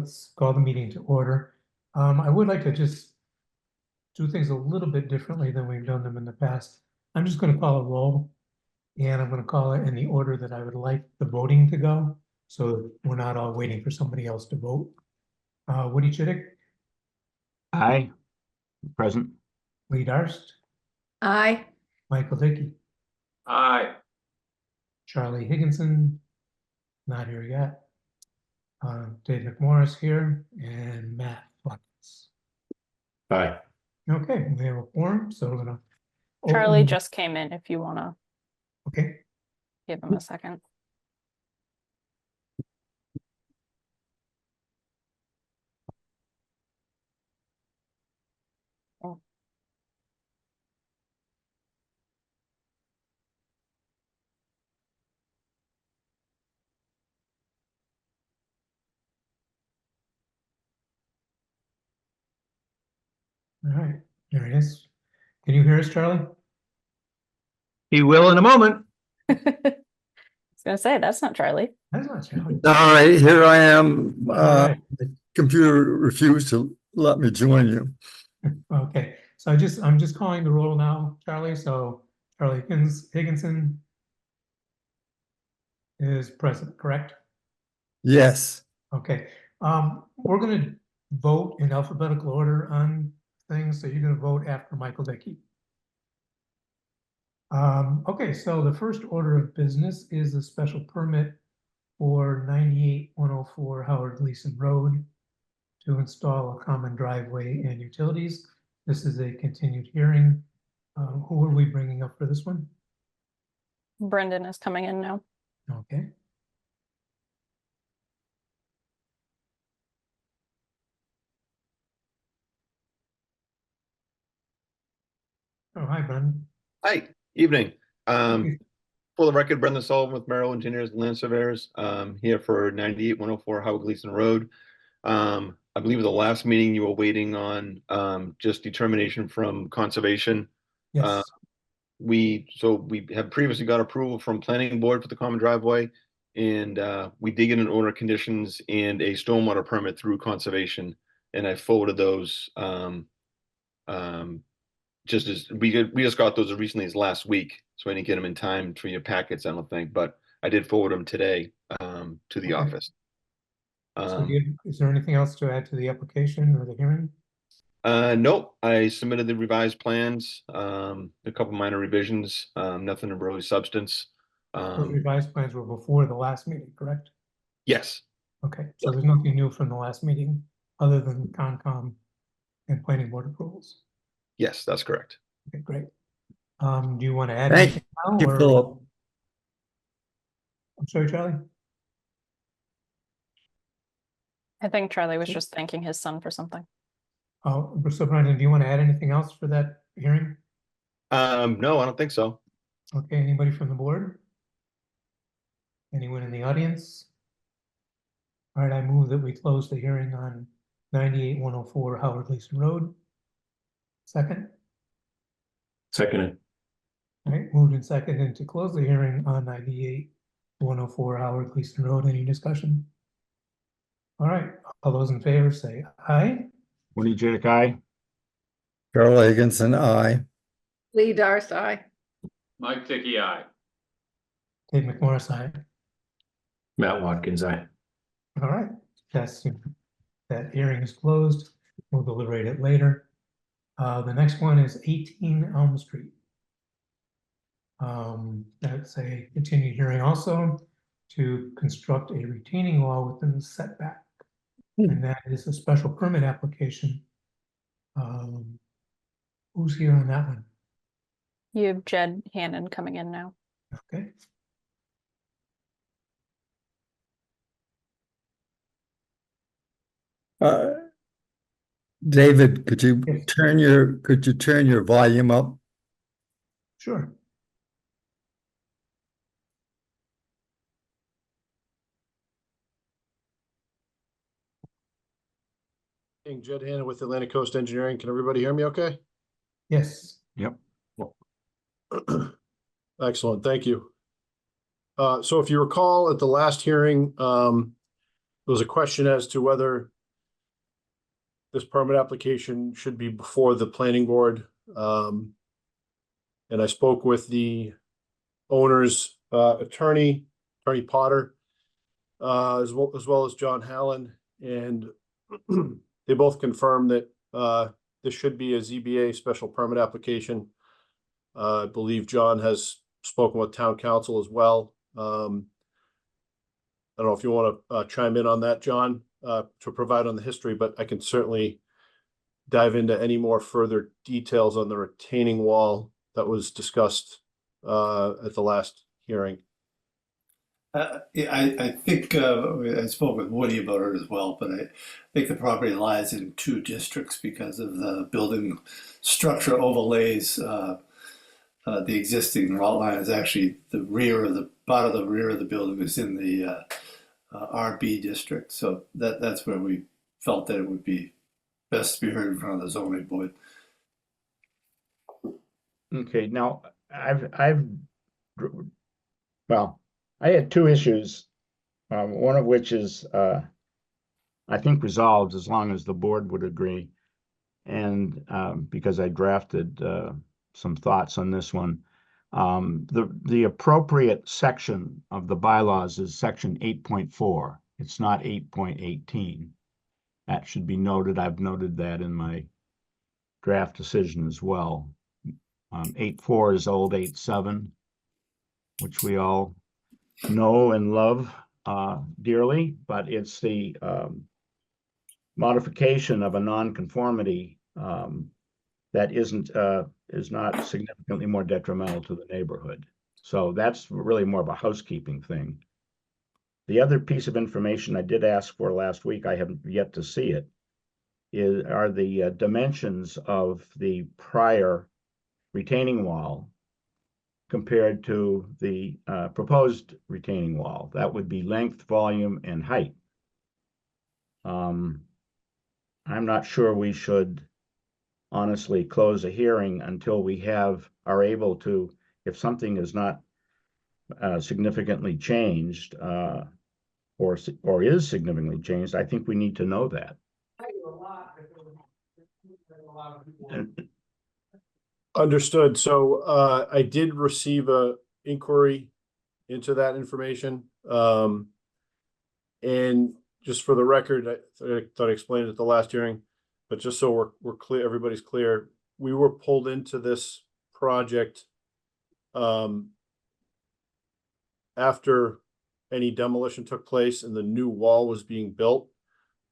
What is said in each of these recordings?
let's call the meeting to order. I would like to just do things a little bit differently than we've done them in the past. I'm just going to call a roll, and I'm going to call it in the order that I would like the voting to go, so we're not all waiting for somebody else to vote. Woody Chidick, Aye. Present. Lee Darst, Aye. Michael Dickey, Aye. Charlie Higginson, not here yet. Dave McMorris here, and Matt Watkins. Aye. Okay, we have a quorum, so we're gonna. Charlie open- just came in if you want to Okay, give him a second. Oh. all right, there he is. Can you hear us, Charlie? He will in a moment. I was gonna say, that's not Charlie. That's not Charlie. All right, here I am. All right. The computer refused to let me join you. Okay, so I'm just calling the roll now, Charlie. So Charlie Higginson is present, correct? Yes. Okay, we're gonna vote in alphabetical order on things, so you're gonna vote after Michael Dickey. Okay, so the first order of business is a special permit for 98-104 Howard Gleason Road to install a common driveway and utilities. This is a continued hearing. Who are we bringing up for this one? Brendan is coming in now. Okay. Oh, hi, Brendan. Hi, evening. For the record, Brendan Sullivan with Merrill Engineers and Land Surveyors, here for 98-104 Howard Gleason Road. I believe at the last meeting you were waiting on just determination from conservation. Yes, We have previously got approval from planning board for the common driveway, and we did get an order of conditions and a stormwater permit through conservation, and I forwarded those just as we just got those as recently as last week, so I didn't get them in time for your packets, I don't think, but I did forward them today to the Okay. office. so is there anything else to add to the application or the hearing? Nope, I submitted the revised plans, a couple minor revisions, nothing of really substance. Those revised plans were before the last meeting, correct? Yes, Okay, so there's nothing new from the last meeting other than Concom and planning board approvals. yes, that's correct. Okay, great. Do you want to add Thank anything now, you, or- Philip. I'm sorry, Charlie? I think Charlie was just thanking his son for something. Oh, so Brendan, do you want to add anything else for that hearing? No, I don't think so. Okay, anybody from the board? Anyone in the audience? All right, I move that we close the hearing on 98-104 Howard Gleason Road. Second, Seconded. all right, moved and seconded to close the hearing on 98-104 Howard Gleason Road. Any discussion? All right, all those in favor say aye. Woody Chidick, aye. Carol Higginson, aye. Lee Darst, aye. Mike Dickey, aye. Dave McMorris, aye. Matt Watkins, aye. All right, that hearing is closed. We'll deliberate it later. The next one is 18 Elm Street. That's a continued hearing also to construct a retaining wall within the setback. And that is a special permit application. Who's here on that one? You have Jed Hannon coming in now. Okay. David, could you Yes. turn your volume up? Sure. Jed Hanna with Atlantic Coast Engineering. Can everybody hear me okay? Yes. Yep. Excellent, thank you. So if you recall at the last hearing, was a question as to whether this permit application should be before the planning board. And I spoke with the owner's attorney, Attorney Potter, as well as John Hallen, and they both confirmed that this should be a ZBA special permit application. I believe John has spoken with town council as well. I don't know if you want to chime in on that, John, to provide on the history, but I can certainly dive into any more further details on the retaining wall that was discussed at the last hearing. Yeah, I think I spoke with Woody about it as well, but I think the property lies in two districts because of the building structure overlays. The existing lot line is actually the rear of the part of the rear of the building is in the RB district, so that's where we felt that it would be best to be heard in front of the zoning board. Okay, now well, I had two issues, one of which is, I think resolved as long as the board would agree. And because I drafted some thoughts on this one, the appropriate section of the bylaws is section 8.4. It's not 8.18. That should be noted. I've noted that in my draft decision as well. 8.4 is old 8.7, which we all know and love dearly, but it's the modification of a nonconformity that is not significantly more detrimental to the neighborhood. So that's really more of a housekeeping thing. The other piece of information I did ask for last week, I haven't yet to see it, are the dimensions of the prior retaining wall compared to the proposed retaining wall. That would be length, volume, and height. I'm not sure we should honestly close a hearing until we are able to, if something is not significantly changed or is significantly changed, I think we need to know that. Understood. So I did receive a inquiry into that information. And just for the record, I thought I explained it at the last hearing, but just so we're clear, everybody's clear, we were pulled into this project after any demolition took place and the new wall was being built.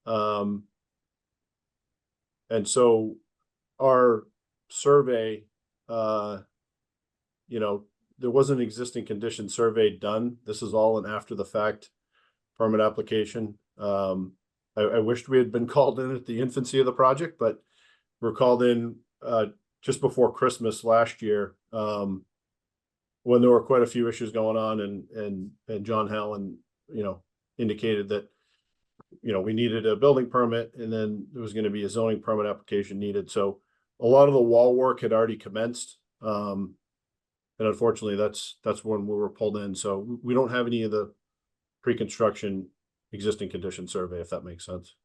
And so our survey, there was an existing condition survey done. This is all an after the fact permit application. I wished we had been called in at the infancy of the project, but we're called in just before Christmas last year, when there were quite a few issues going on, and John Hallen, indicated that, we needed a building permit, and then there was going to be a zoning permit application needed. So a lot of the wall work had already commenced. And unfortunately that's when we were pulled in. So we don't have any of the pre-construction existing condition survey, if that makes sense.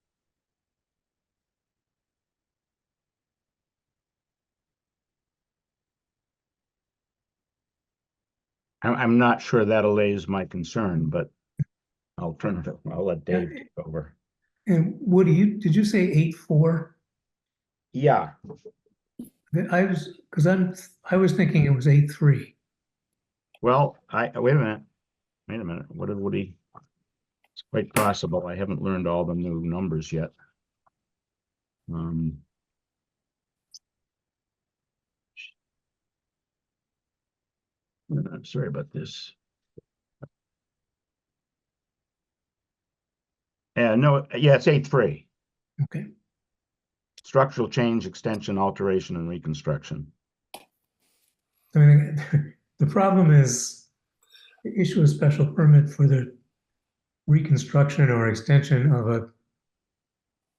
I'm not sure that allays my concern, but I'll let Dave take over. And Woody, did you say 8.4? Yeah, I was thinking it was 8.3. well, wait a minute. What did Woody? It's quite possible. I haven't learned all the new numbers yet. I'm sorry about this. No, yeah, it's 8.3. Okay. Structural change, extension, alteration, and reconstruction. I mean, the problem is issue a special permit for the reconstruction or extension of a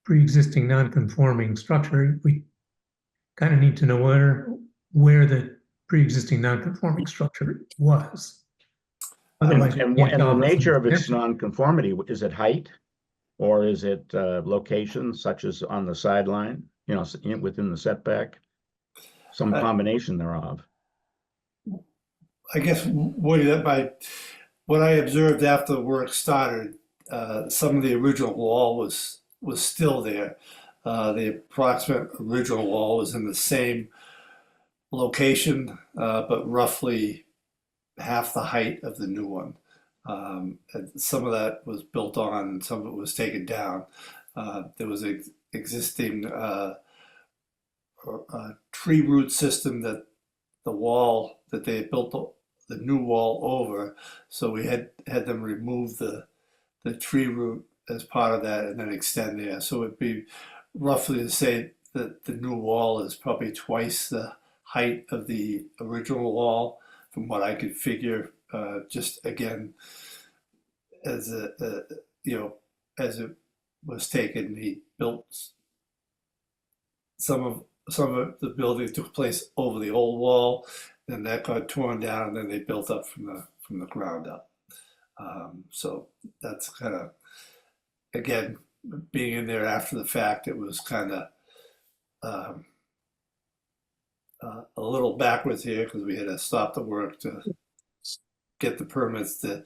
pre-existing non-conforming structure. We kind of need to know where the pre-existing non-conforming structure was. Otherwise, And the nature of its non-conformity, is it height? Or is it locations such as on the sideline, you know, within the setback? Some combination thereof. I guess Woody, what I observed after the work started, some of the original wall was still there. The approximate original wall was in the same location, but roughly half the height of the new one. And some of that was built on, and some of it was taken down. There was an existing tree root system that the wall that they had built the new wall over, so we had them remove the tree root as part of that and then extend there. So it'd be roughly to say that the new wall is probably twice the height of the original wall, from what I could figure. Just again, as as it was taken, he built some of the building took place over the old wall, and that got torn down, and then they built up from the ground up. So that's kind of, again, being in there after the fact, it was kind of a little backwards here because we had to stop the work to get the permits to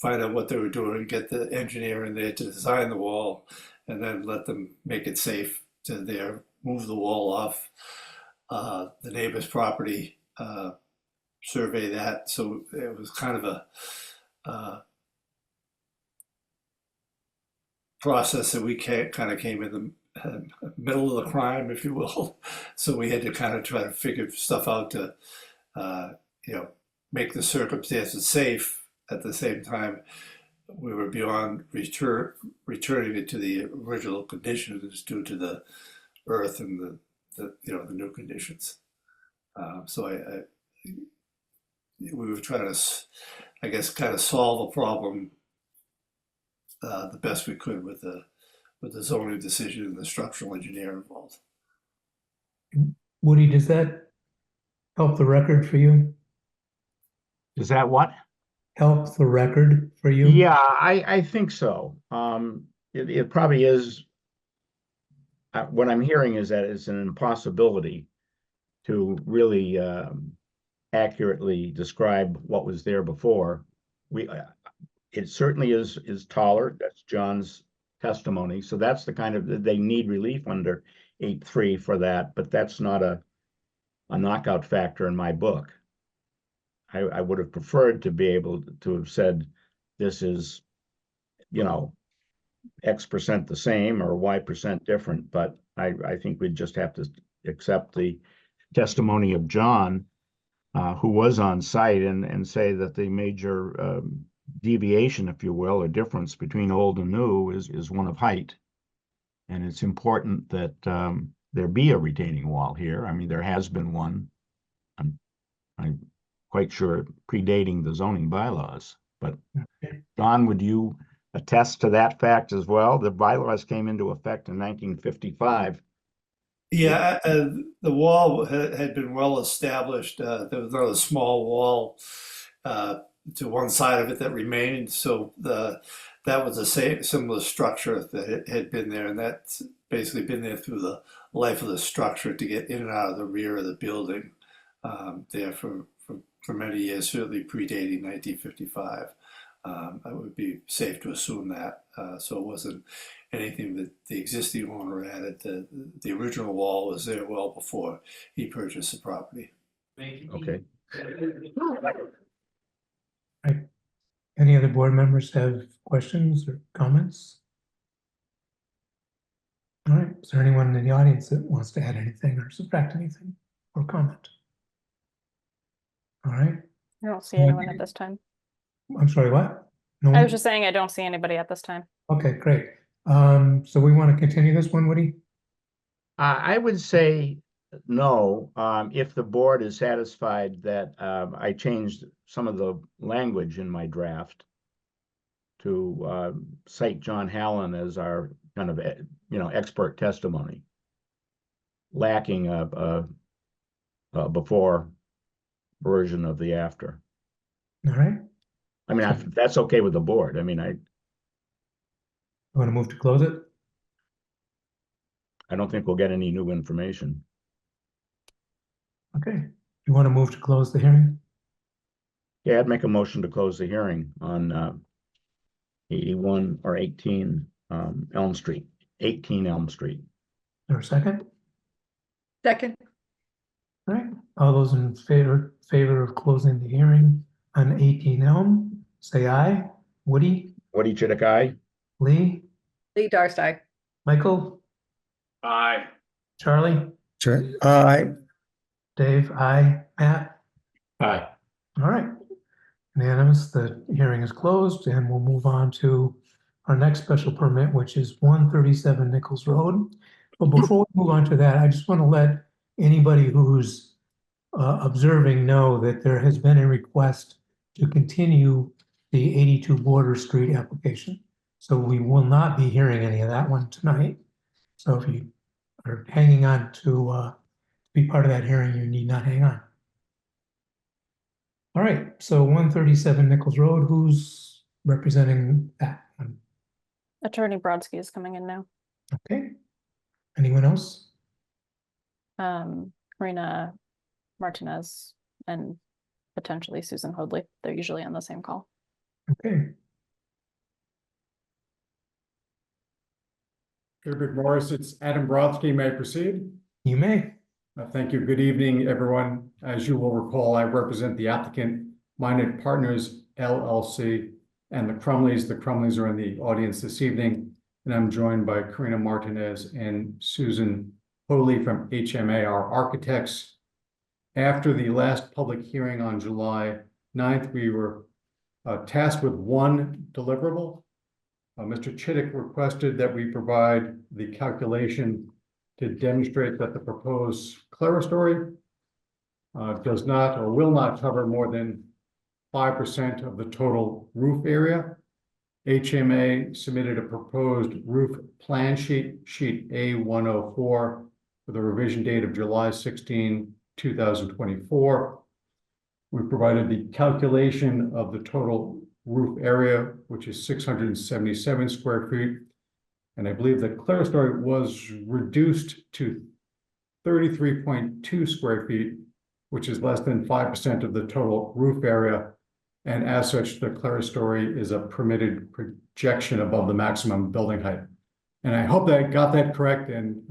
find out what they were doing, get the engineer in there to design the wall, and then let them make it safe to there, move the wall off the neighbor's property, survey that. So it was kind of a process that we kind of came in the middle of the crime, if you will. So we had to kind of try to figure stuff out to, make the circumstances safe. At the same time, we were beyond returning it to the original conditions due to the earth and the new conditions. So we were trying to, I guess, kind of solve a problem the best we could with the zoning decision and the structural engineer involved. Woody, does that help the record for you? Is that what? Help the record for you? Yeah, I think so. It probably is. What I'm hearing is that it's an impossibility to really accurately describe what was there before. It certainly is taller. That's John's testimony. So that's the kind of, they need relief under 8.3 for that, but that's not a knockout factor in my book. I would have preferred to be able to have said this is, X% the same or Y% different, but I think we'd just have to accept the testimony of John, who was on site, and say that the major deviation, if you will, or difference between old and new is one of height. And it's important that there be a retaining wall here. I mean, there has been one. I'm quite sure predating the zoning bylaws, but Don, would you attest to that fact as well? The bylaws came into effect in 1955. Yeah, the wall had been well established. There was another small wall to one side of it that remained. So that was the same similar structure that had been there, and that's basically been there through the life of the structure to get in and out of the rear of the building there for many years, certainly predating 1955. I would be safe to assume that. So it wasn't anything that the existing owner added. The original wall was there well before he purchased the property. Okay. Any other board members have questions or comments? All right, is there anyone in the audience that wants to add anything or subtract anything or comment? All right, I don't see anyone at this time. I'm sorry, what? No I one? was just saying I don't see anybody at this time. Okay, great. So we want to continue this one, Woody? I would say no, if the board is satisfied that I changed some of the language in my draft to cite John Hallen as our kind of, expert testimony, lacking a before version of the after. All right, I mean, that's okay with the board. I mean, Want to move to close it? I don't think we'll get any new information. Okay. You want to move to close the hearing? Yeah, I'd make a motion to close the hearing on 81 or 18 Elm Street, 18 Elm Street. Or a second? Second. All right. All those in favor of closing the hearing on 18 Elm, say aye. Woody, Woody Chidick, aye? Lee, Lee Darcey. Michael, Aye. Charlie, Aye. Dave, aye. Matt? Aye. All right. Unanimous, the hearing is closed and we'll move on to our next special permit, which is 137 Nichols Road. But before we move on to that, I just want to let anybody who's observing know that there has been a request to continue the 82 Border Street application. So we will not be hearing any of that one tonight. So if you are hanging on to be part of that hearing, you need not hang on. All right, so 137 Nichols Road, who's representing that one? Attorney Brodsky is coming in now. Okay. Anyone else? Karina Martinez and potentially Susan Hoadley. They're usually on the same call. Okay, Herbert Morris, it's Adam Brodsky. May I proceed? you may. Thank you. Good evening, everyone. As you will recall, I represent the applicant, Minot Partners LLC, and the Crumleys. The Crumleys are in the audience this evening, and I'm joined by Karina Martinez and Susan Hoadley from HMA, our architects. After the last public hearing on July 9th, we were tasked with one deliverable. Mr. Chidick requested that we provide the calculation to demonstrate that the proposed clerestory does not or will not cover more than 5% of the total roof area. HMA submitted a proposed roof plan sheet A104 with a revision date of July 16, 2024. We provided the calculation of the total roof area, which is 677 square feet. And I believe the clerestory was reduced to 33.2 square feet, which is less than 5% of the total roof area. And as such, the clerestory is a permitted projection above the maximum building height. And I hope that I got that correct, and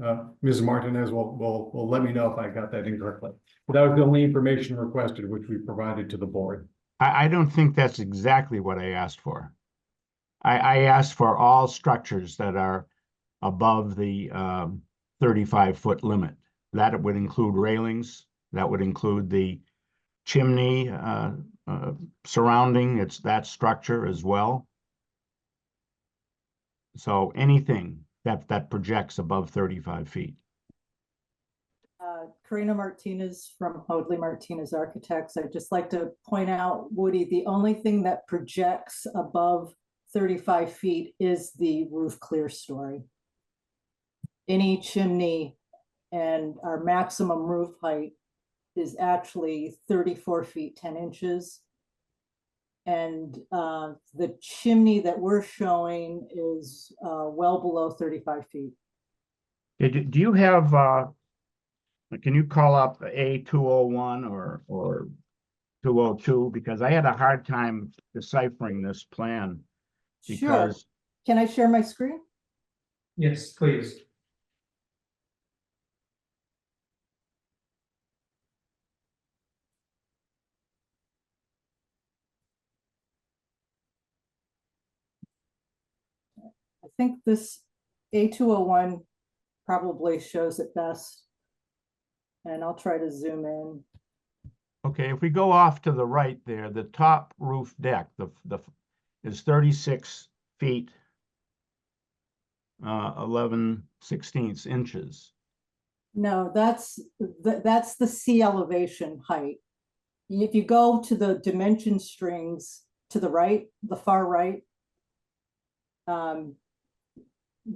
Ms. Martinez will let me know if I got that incorrectly. But that was the only information requested, which we provided to the board. I don't think that's exactly what I asked for. I asked for all structures that are above the 35-foot limit. That would include railings, that would include the chimney surrounding that structure as well. So anything that projects above 35 feet. Karina Martinez from Hoadley Martinez Architects. I'd just like to point out, Woody, the only thing that projects above 35 feet is the roof clerestory. Any chimney and our maximum roof height is actually 34 feet 10 inches. And the chimney that we're showing is well below 35 feet. Do you have, can you call up A201 or 202? Because I had a hard time deciphering this plan. Sure. Because Can I share my screen? Yes, please. I think this A201 probably shows it best. And I'll try to zoom in. okay, if we go off to the right there, the top roof deck, is 36 feet 11/16 inches. No, that's the sea elevation height. If you go to the dimension strings to the right, the far right,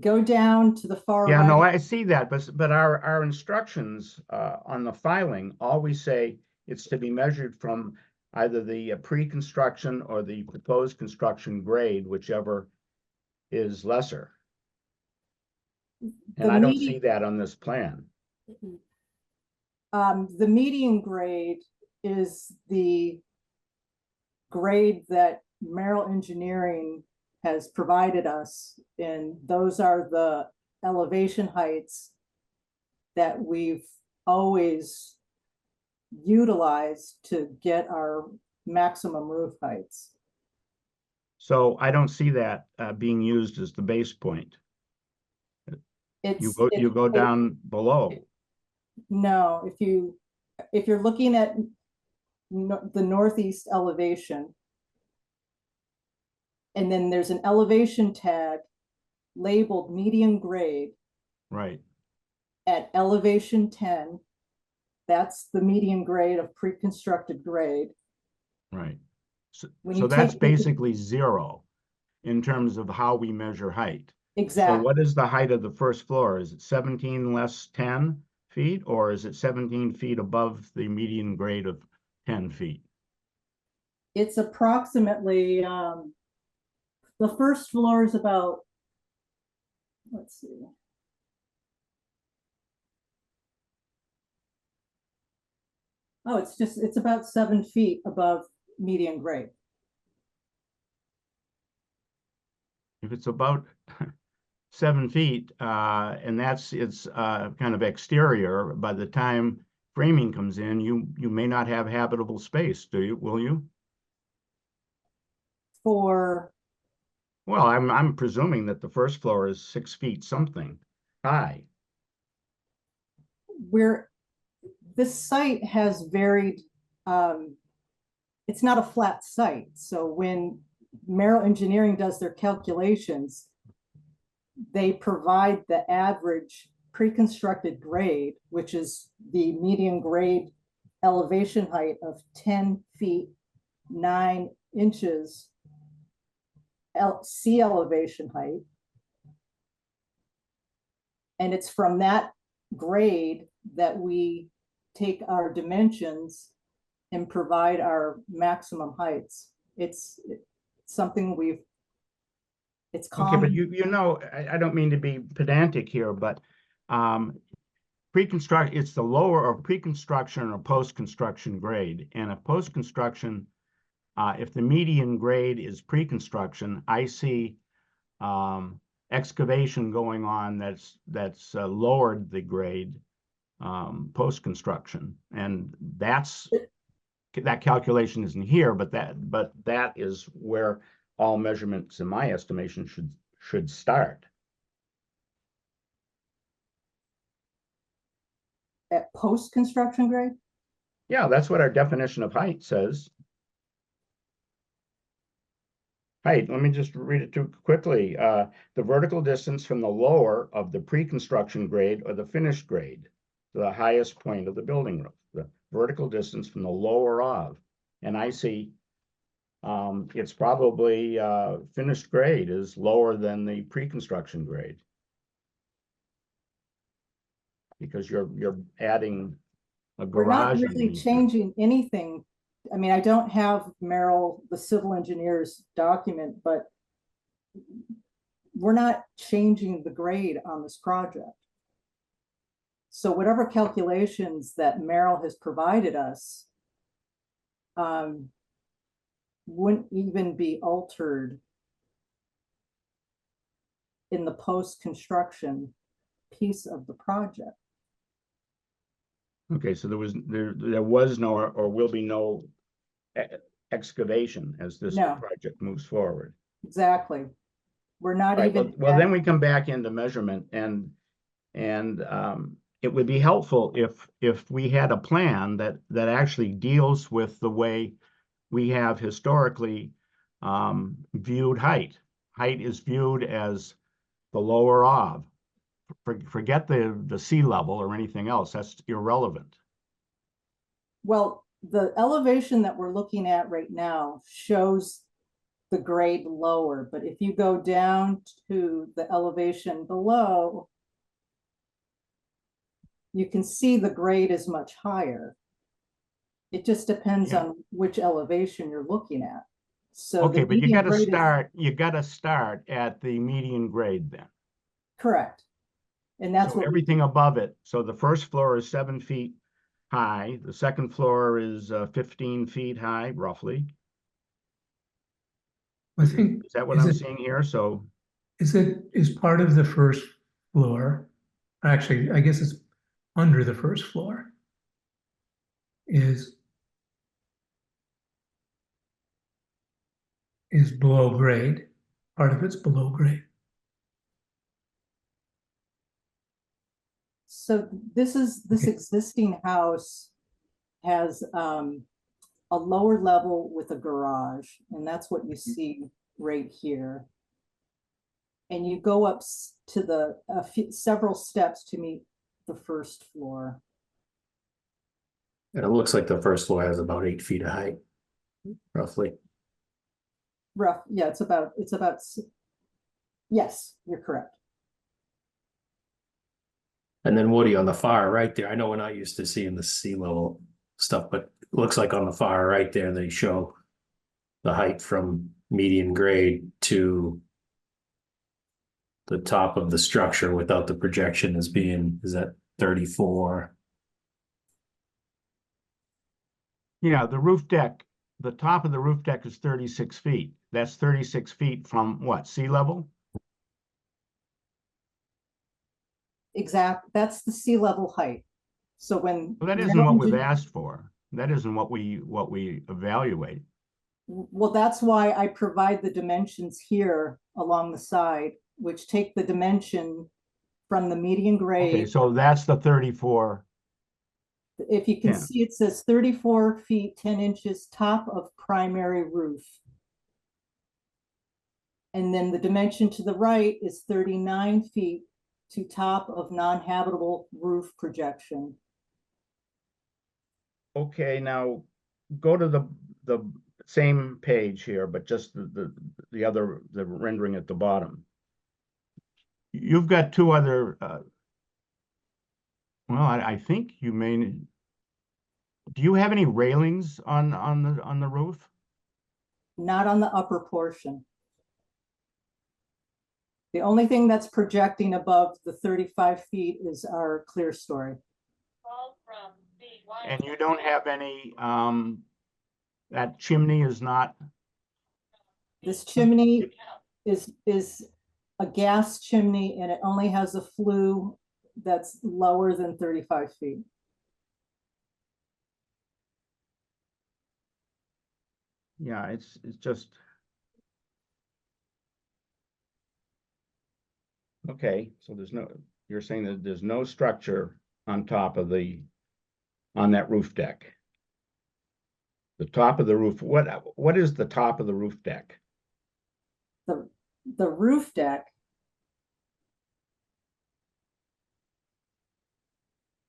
go down to the far Yeah, right. no, I see that, but our instructions on the filing always say it's to be measured from either the pre-construction or the proposed construction grade, whichever is lesser. And The I don't median- see that on this plan. The median grade is the grade that Merrill Engineering has provided us, and those are the elevation heights that we've always utilized to get our maximum roof heights. So I don't see that being used as the base point. You go down below. No, if you're looking at the northeast elevation, and then there's an elevation tag labeled median grade Right. at elevation 10. That's the median grade of pre-constructed grade. Right. So, When so you that's take basically 0 in terms of how we measure height. So Exactly. what is the height of the first floor? Is it 17 less 10 feet, or is it 17 feet above the median grade of 10 feet? It's approximately, the first floor is about, let's see. Oh, it's about 7 feet above median grade. If it's about 7 feet, and it's kind of exterior, by the time framing comes in, you may not have habitable space, will you? For, Well, I'm presuming that the first floor is 6 feet something high. this site has varied, it's not a flat site. So when Merrill Engineering does their calculations, they provide the average pre-constructed grade, which is the median grade elevation height of 10 feet, 9 inches sea elevation height. And it's from that grade that we take our dimensions and provide our maximum heights. It's something it's Okay, common. but you know, I don't mean to be pedantic here, but pre-construct, it's the lower of pre-construction or post-construction grade. And a post-construction, if the median grade is pre-construction, I see excavation going on that's lowered the grade post-construction, and that calculation isn't here, but that is where all measurements, in my estimation, should start. At post-construction grade? Yeah, that's what our definition of height says. Height, let me just read it too quickly. The vertical distance from the lower of the pre-construction grade or the finished grade to the highest point of the building roof. The vertical distance from the lower of, and I see it's probably finished grade is lower than the pre-construction grade, because you're adding a We're not garage. really underneath it. changing anything. I mean, I don't have Merrill, the civil engineer's document, but we're not changing the grade on this project. So whatever calculations that Merrill has provided us wouldn't even be altered in the post-construction piece of the project. Okay, so there was no or will be no excavation as this No. project moves forward. Exactly. We're not Right, even. well, then we come back into measurement, and it would be helpful if we had a plan that actually deals with the way we have historically viewed height. Height is viewed as the lower of. Forget the sea level or anything else. That's irrelevant. Well, the elevation that we're looking at right now shows the grade lower, but if you go down to the elevation below, you can see the grade is much higher. It just depends Yeah. on which elevation you're looking at. So Okay, the but you median gotta grade is start at the median grade then. correct. And that's So what, everything above it, so the first floor is 7 feet high, the second floor is 15 feet high, roughly. I think, Is that what is I'm it- seeing here? So, is part of the first floor, actually, I guess it's under the first floor, is below grade. Part of it's below grade. so this existing house has a lower level with a garage, and that's what you see right here. And you go up to the several steps to meet the first floor. And it looks like the first floor has about 8 feet of height, roughly. Rough, yeah, it's about, yes, you're correct. And then Woody on the far right there, I know we're not used to seeing the sea level stuff, but it looks like on the far right there, they show the height from median grade to the top of the structure without the projection as being, is that 34? yeah, the roof deck, the top of the roof deck is 36 feet. That's 36 feet from what, sea level? Exact, that's the sea level height. So when. Well, that isn't what we've asked for. That isn't what we evaluate. Well, that's why I provide the dimensions here along the side, which take the dimension from the median Okay, grade. so that's the 34. If you can Yeah. see, it says 34 feet, 10 inches, top of primary roof. And then the dimension to the right is 39 feet to top of non-habitable roof projection. Okay, now go to the same page here, but just the other, the rendering at the bottom. You've got two other, well, I think you may, do you have any railings on the roof? Not on the upper portion. The only thing that's projecting above the 35 feet is our clear story. And you don't have any, that chimney is not, This chimney is a gas chimney, and it only has a flue that's lower than 35 feet. yeah, it's just. Okay, so you're saying that there's no structure on top of on that roof deck. The top of the roof, what is the top of the roof deck? The roof deck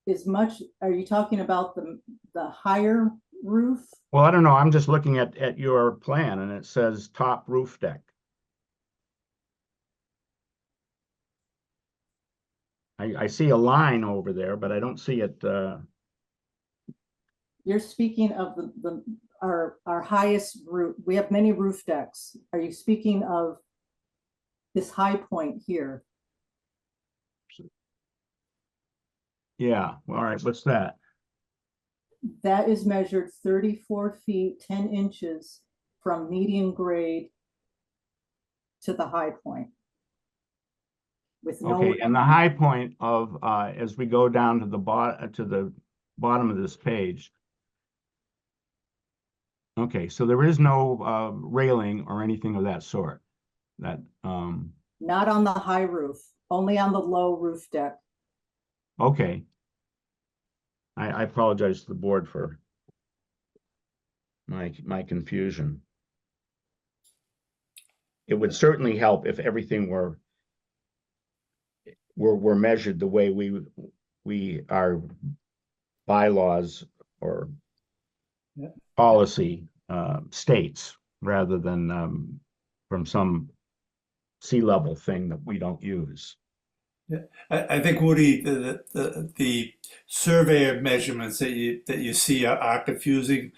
is much, are you talking about the higher roof? Well, I don't know, I'm just looking at your plan and it says top roof deck. I see a line over there, but I don't see it, You're speaking of our highest roof. We have many roof decks. Are you speaking of this high point here? yeah, all right, what's that? That is measured 34 feet, 10 inches from median grade to the high point. With no. Okay, and the high point of, as we go down to the bottom of this page. Okay, so there is no railing or anything of that sort. That Not on the high roof, only on the low roof deck. okay. I apologize to the board for my confusion. It would certainly help if everything were measured the way our bylaws or Yeah. policy states, rather than from some sea level thing that we don't use. I think, Woody, the surveyor measurements that you see are confusing,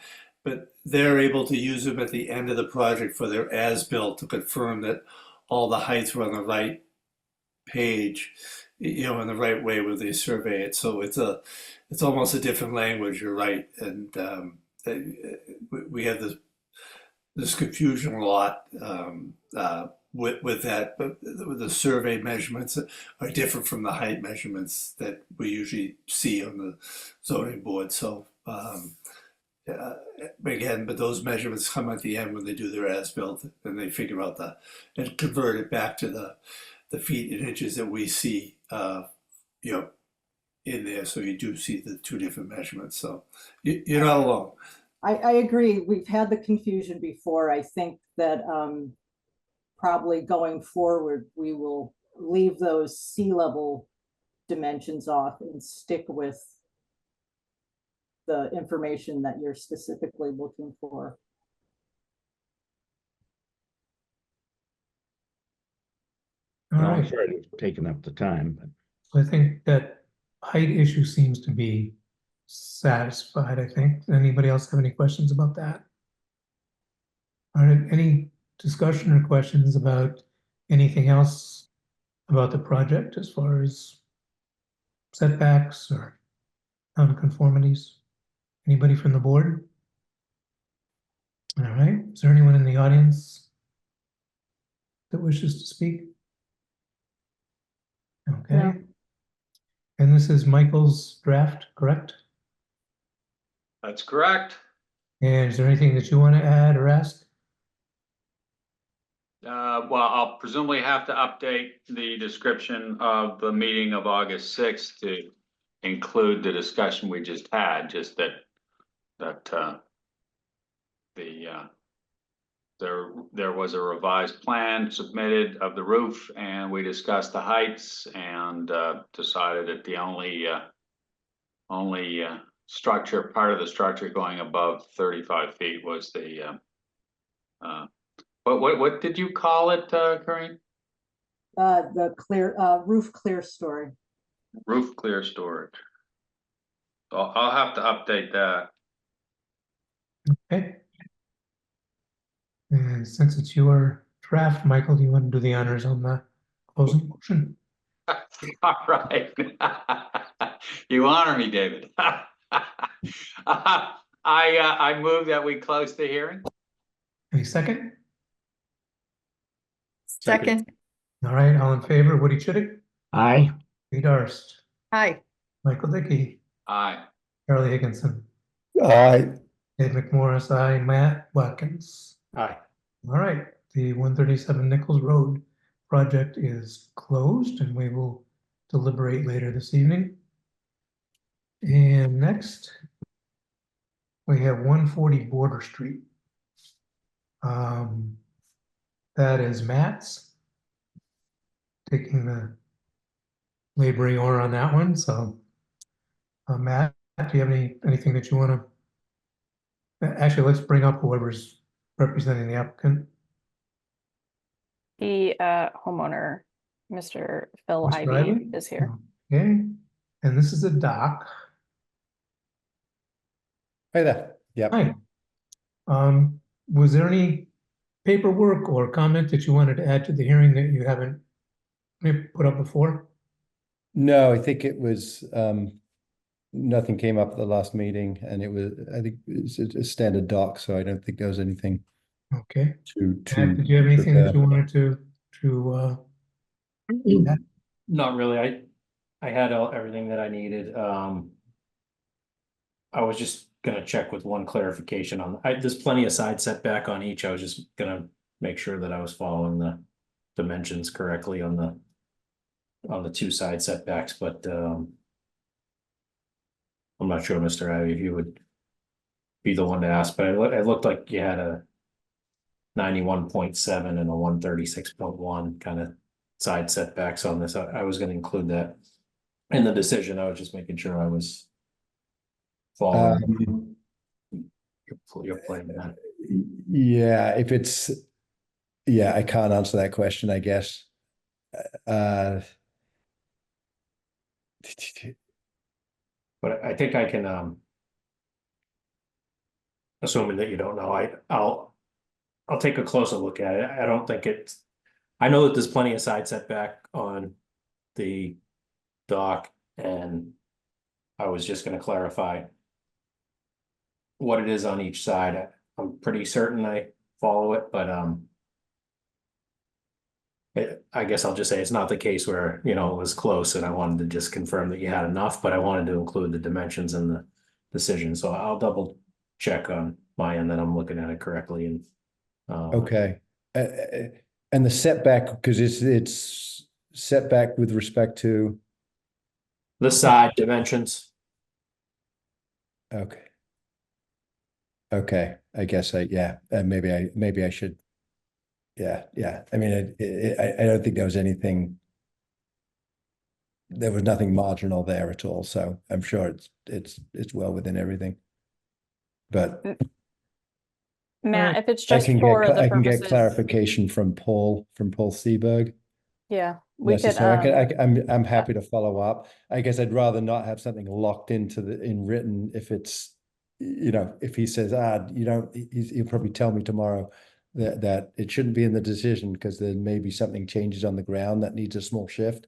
but they're able to use them at the end of the project for their as-built to confirm that all the heights were on the right page, in the right way where they survey it. So it's almost a different language. You're right, and we have this confusion a lot with that, but the survey measurements are different from the height measurements that we usually see on the zoning board. So again, but those measurements come at the end when they do their as-built, and they figure out and convert it back to the feet and inches that we see, in there. So you do see the two different measurements. So you're not alone. I agree. We've had the confusion before. I think that probably going forward, we will leave those sea level dimensions off and stick with the information that you're specifically looking for. All Well, I'm right, sorry it's taken up the time, but I think that height issue seems to be satisfied, I think. Anybody else have any questions about that? All right, any discussion or questions about anything else about the project as far as setbacks or nonconformities? Anybody from the board? All right, is there anyone in the audience that wishes to speak? Okay. No. And this is Michael's draft, correct? That's correct. And is there anything that you want to add or ask? Well, I'll presumably have to update the description of the meeting of August 6th to include the discussion we just had, just that there was a revised plan submitted of the roof, and we discussed the heights and decided that the only part of the structure going above 35 feet was the what did you call it, Corinne? The roof clear story. Roof clear storage. So I'll have to update that. Okay. And since it's your draft, Michael, do you want to do the honors on the closing motion? All right. You honor me, David. I move that we close the hearing. Any second? Second. All right, all in favor, Woody Chidick, aye. Lee Darst, Hi. Michael Dickey, Aye. Charlie Higginson, Aye. Dave McMorris, I, Matt Watkins. Aye. All right, the 137 Nichols Road project is closed and we will deliberate later this evening. And next, we have 140 Border Street. That is Matt's taking the laboring order on that one. So, Matt, do you have anything that you want to? Actually, let's bring up whoever's representing the applicant. The homeowner, Mr. Phil Mr. Ivy, Ivy? is here. Okay, and this is a dock. Hi there. Yep. Hi. Was there any paperwork or comment that you wanted to add to the hearing that you haven't put up before? No, I think it was, nothing came up at the last meeting and I think it's a standard doc, so I don't think there was anything Okay. to Matt, did you have anything that you prepare. wanted to Not really. I had everything that I needed. I was just gonna check with one clarification on, there's plenty of side setback on each. I was just gonna make sure that I was following the dimensions correctly on the two side setbacks, but I'm not sure, Mr. Ivy, if you would be the one to ask, but it looked like you had a 91.7 and a 136.1 kind of side setbacks on this. I was going to include that in the decision. I was just making sure I was following your plan. Yeah, I can't answer that question, I guess. But I think I can, assuming that you don't know, I'll take a closer look at it. I don't think I know that there's plenty of side setback on the dock, and I was just gonna clarify what it is on each side. I'm pretty certain I follow it, but I guess I'll just say it's not the case where, you know, it was close and I wanted to just confirm that you had enough, but I wanted to include the dimensions in the decision, so I'll double check on my end that I'm looking at it correctly and. Okay. And the setback, because it's setback with respect to, The side dimensions. okay. Okay, I guess maybe I should. Yeah, I mean, I don't think there was anything. There was nothing marginal there at all, so I'm sure it's well within everything. But Matt, if it's I just can for get, the I can get purposes, clarification from Paul Seberg. yeah, we could, Necessary. I'm happy to follow up. I guess I'd rather not have something locked in written if it's, you know, if he says, you know, he'll probably tell me tomorrow that it shouldn't be in the decision because then maybe something changes on the ground that needs a small shift.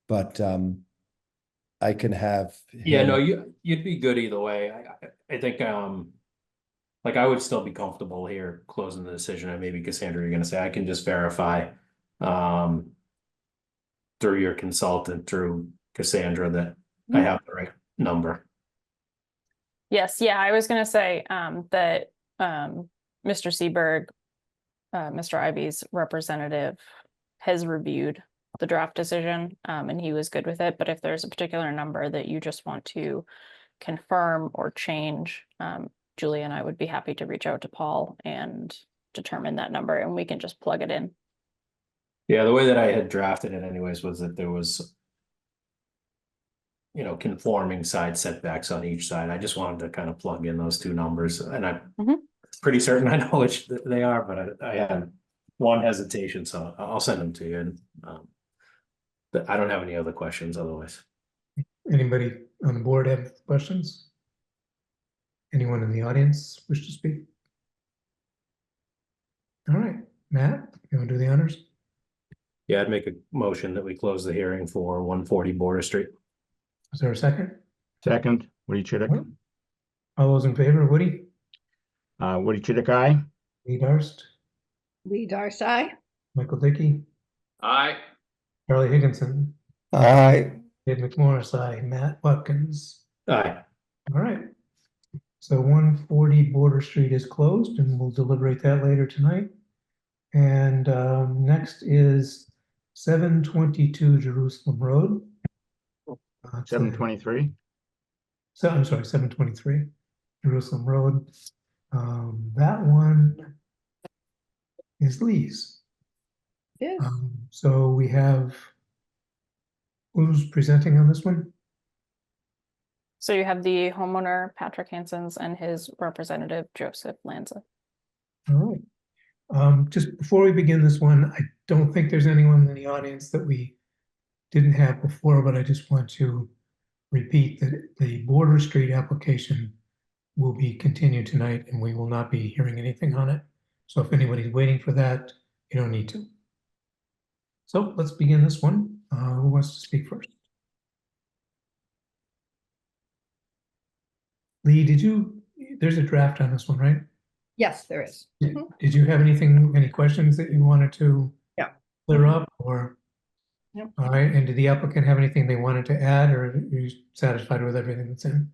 But I can have. Yeah, him- no, you'd be good either way. I think like I would still be comfortable here closing the decision, and maybe Cassandra, you're gonna say I can just verify through your consultant, through Cassandra, that I have the right number. yes, yeah, I was gonna say, that, Mr. Seberg, Mr. Ivy's representative has reviewed the draft decision, and he was good with it, but if there's a particular number that you just want to confirm or change, Julie and I would be happy to reach out to Paul and determine that number, and we can just plug it in. Yeah, the way that I had drafted it anyways was that there was, you know, conforming side setbacks on each side. I just wanted to kind of plug in those two numbers, and I'm pretty certain I know which they are, but I had one hesitation, so I'll send them to you. And but I don't have any other questions otherwise. Anybody on the board have questions? Anyone in the audience wish to speak? All right, Matt, you want to do the honors? Yeah, I'd make a motion that we close the hearing for 140 Border Street. Is there a second? Second, Woody Chidick. All those in favor, Woody? Woody Chidick, aye. Lee Darst, Lee Darst, aye. Michael Dickey, Aye. Charlie Higginson, Aye. Dave McMorris, aye, Matt Watkins. Aye. All right. So 140 Border Street is closed and we'll deliberate that later tonight. And next is 722 Jerusalem Road. 723. So I'm sorry, 723 Jerusalem Road. That one is Lee's. Yes. So we have, who's presenting on this one? So you have the homeowner, Patrick Hansons, and his representative, Joseph Lanza. All right. Just before we begin this one, I don't think there's anyone in the audience that we didn't have before, but I just want to repeat that the Border Street application will be continued tonight and we will not be hearing anything on it. So if anybody's waiting for that, you don't need to. So let's begin this one. Who wants to speak first? Lee, there's a draft on this one, right? Yes, there is. Did you have any questions that you wanted to clear up or? Yep. All right, and did the applicant have anything they wanted to add, or are you satisfied with everything that's in?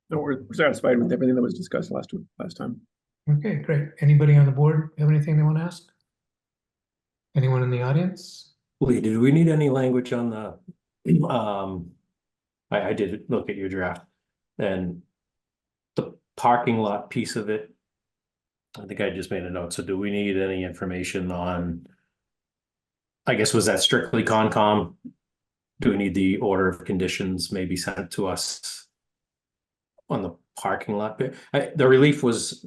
No, we're satisfied with everything that was discussed last time. Okay, great. Anybody on the board have anything they want to ask? Anyone in the audience? Lee, did we need any language on the, I did look at your draft and the parking lot piece of it. I think I just made a note. So do we need any information on, I guess, was that strictly Concom? Do we need the order of conditions maybe sent to us on the parking lot? The relief was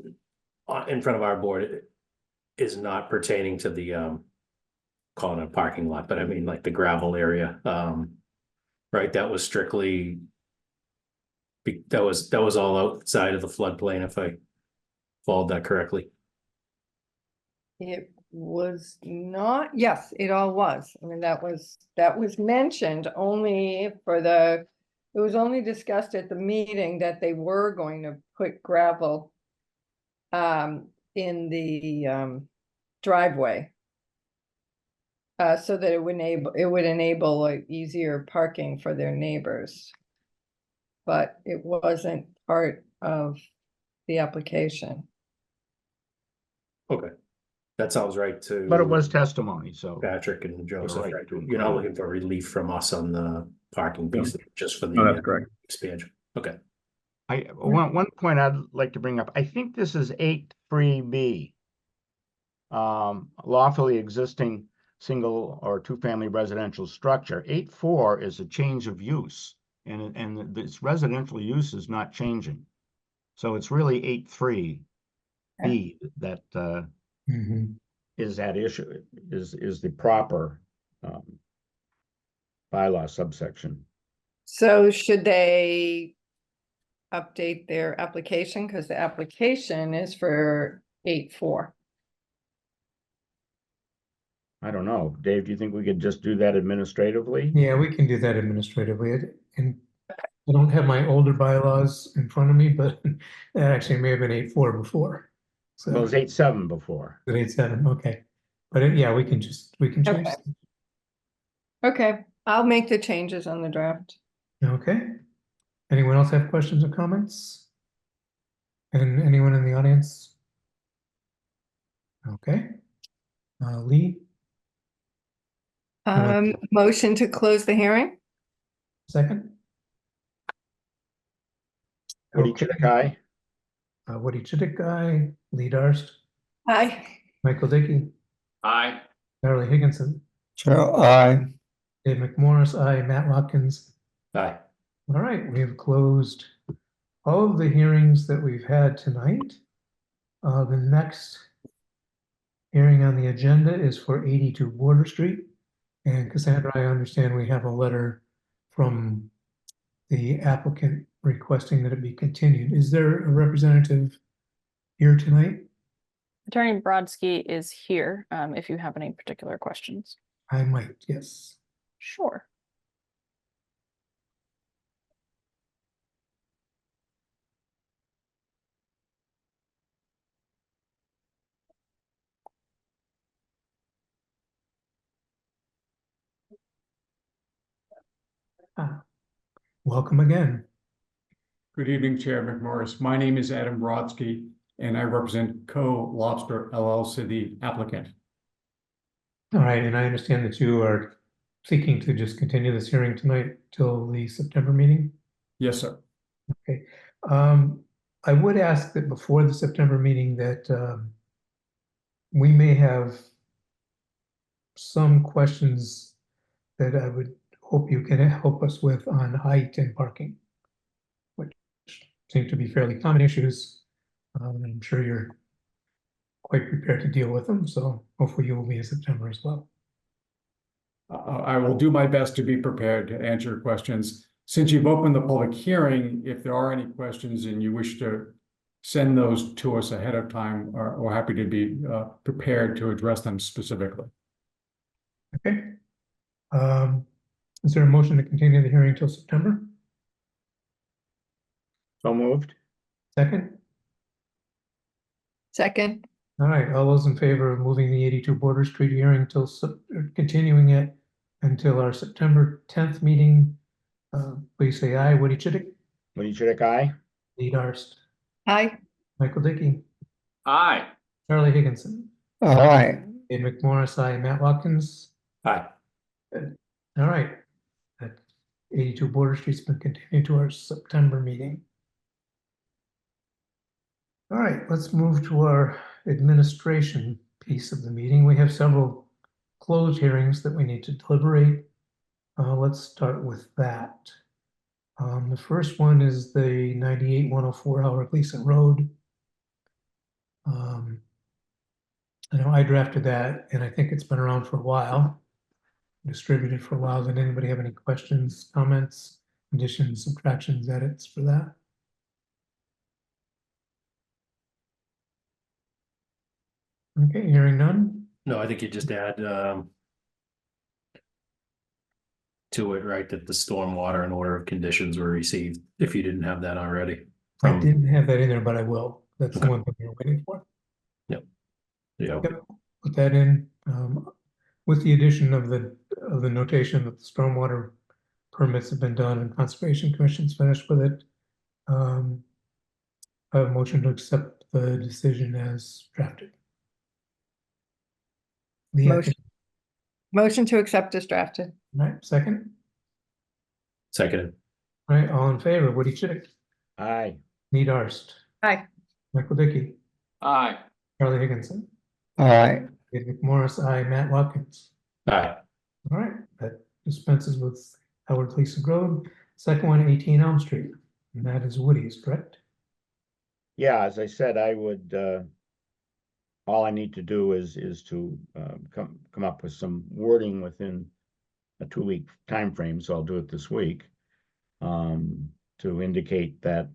in front of our board. It is not pertaining to the, calling it a parking lot, but I mean like the gravel area. Right, that was strictly, that was all outside of the floodplain, if I followed that correctly. It was not, yes, it all was. I mean, that was mentioned only for the, it was only discussed at the meeting that they were going to put gravel in the driveway. So that it would enable like easier parking for their neighbors. But it wasn't part of the application. Okay. That sounds right to. But it was testimony, so. Patrick and Joseph, right right? to You're not include. looking for relief from us on the parking piece, just for the No, that's correct. expansion. Okay. One point I'd like to bring up, I think this is 8.3B. Lawfully existing single or two-family residential structure. 8.4 is a change of use, and this residential use is not changing. So it's really 8.3B that Mhm. is at issue, is the proper bylaw subsection. So should they update their application? Because the application is for 8.4. I don't know. Dave, do you think we could just do that administratively? Yeah, we can do that administratively. And I don't have my older bylaws in front of me, but that actually may have been 8.4 before. So Well, it was 8.7 before. 8.7, okay. But yeah, we can change. Okay. Okay, I'll make the changes on the draft. Okay. Anyone else have questions or comments? And anyone in the audience? Okay. Lee, Motion to close the hearing? second? Woody Okay. Chitik, aye. Woody Chitik, aye. Lee Darst, Aye. Michael Dickey, Aye. Charlie Higginson, Chair, aye. Dave McMorris, aye. Matt Watkins. Aye. All right, we have closed all of the hearings that we've had tonight. The next hearing on the agenda is for 82 Border Street. And Cassandra, I understand we have a letter from the applicant requesting that it be continued. Is there a representative here tonight? Attorney Brodsky is here, if you have any particular questions. I might, yes. Sure. Welcome again. Good evening, Chair McMorris. My name is Adam Brodsky, and I represent Co Lobster LLC, the applicant. All right, and I understand that you are seeking to just continue this hearing tonight till the September meeting? Yes, sir. Okay. I would ask that before the September meeting that we may have some questions that I would hope you can help us with on height and parking, which seem to be fairly common issues. I'm sure you're quite prepared to deal with them, so hopefully you will be in September as well. I will do my best to be prepared to answer your questions. Since you've opened the public hearing, if there are any questions and you wish to send those to us ahead of time, we're happy to be prepared to address them specifically. Okay. Is there a motion to continue the hearing till September? So moved. Second? Second. All right, all those in favor of moving the 82 Border Street hearing till, continuing it until our September 10th meeting, please say aye. Woody Chitik, Woody Chitik, aye. Lee Darst, Aye. Michael Dickey, Aye. Charlie Higginson, Aye. Dave McMorris, aye. Matt Watkins. Aye. Good. All right. That 82 Border Street's been continued to our September meeting. All right, let's move to our administration piece of the meeting. We have several closed hearings that we need to deliberate. Let's start with that. The first one is the 98-104 Howard Gleason Road. I know I drafted that, and I think it's been around for a while, distributed for a while. Did anybody have any questions, comments, additions, subtractions, edits for that? Okay, hearing none. No, I think you just add, to it, right, that the stormwater and order of conditions were received, if you didn't have that already. I From, didn't have that in there, but I will. That's the Okay. one thing we're waiting for. yeah, Yep, put that in, with the addition of the notation that the stormwater permits have been done and Conservation Commission's finished with it. I have a motion to accept the decision as drafted. Leah, Motion. Motion to accept as drafted. right, second, seconded. all right, all in favor, Woody Chidick, Aye. Lee Darst, Aye. Michael Dickey, Aye. Charlie Higginson, Aye. David McMorris, I, Matt Watkins. Aye. All right, that dispenses with Howard Gleason Road. Second one, 18 Elm Street, and that is Woody's, correct? Yeah, as I said, I would, all I need to do is to come up with some wording within a 2-week time frame, so I'll do it this week. To indicate that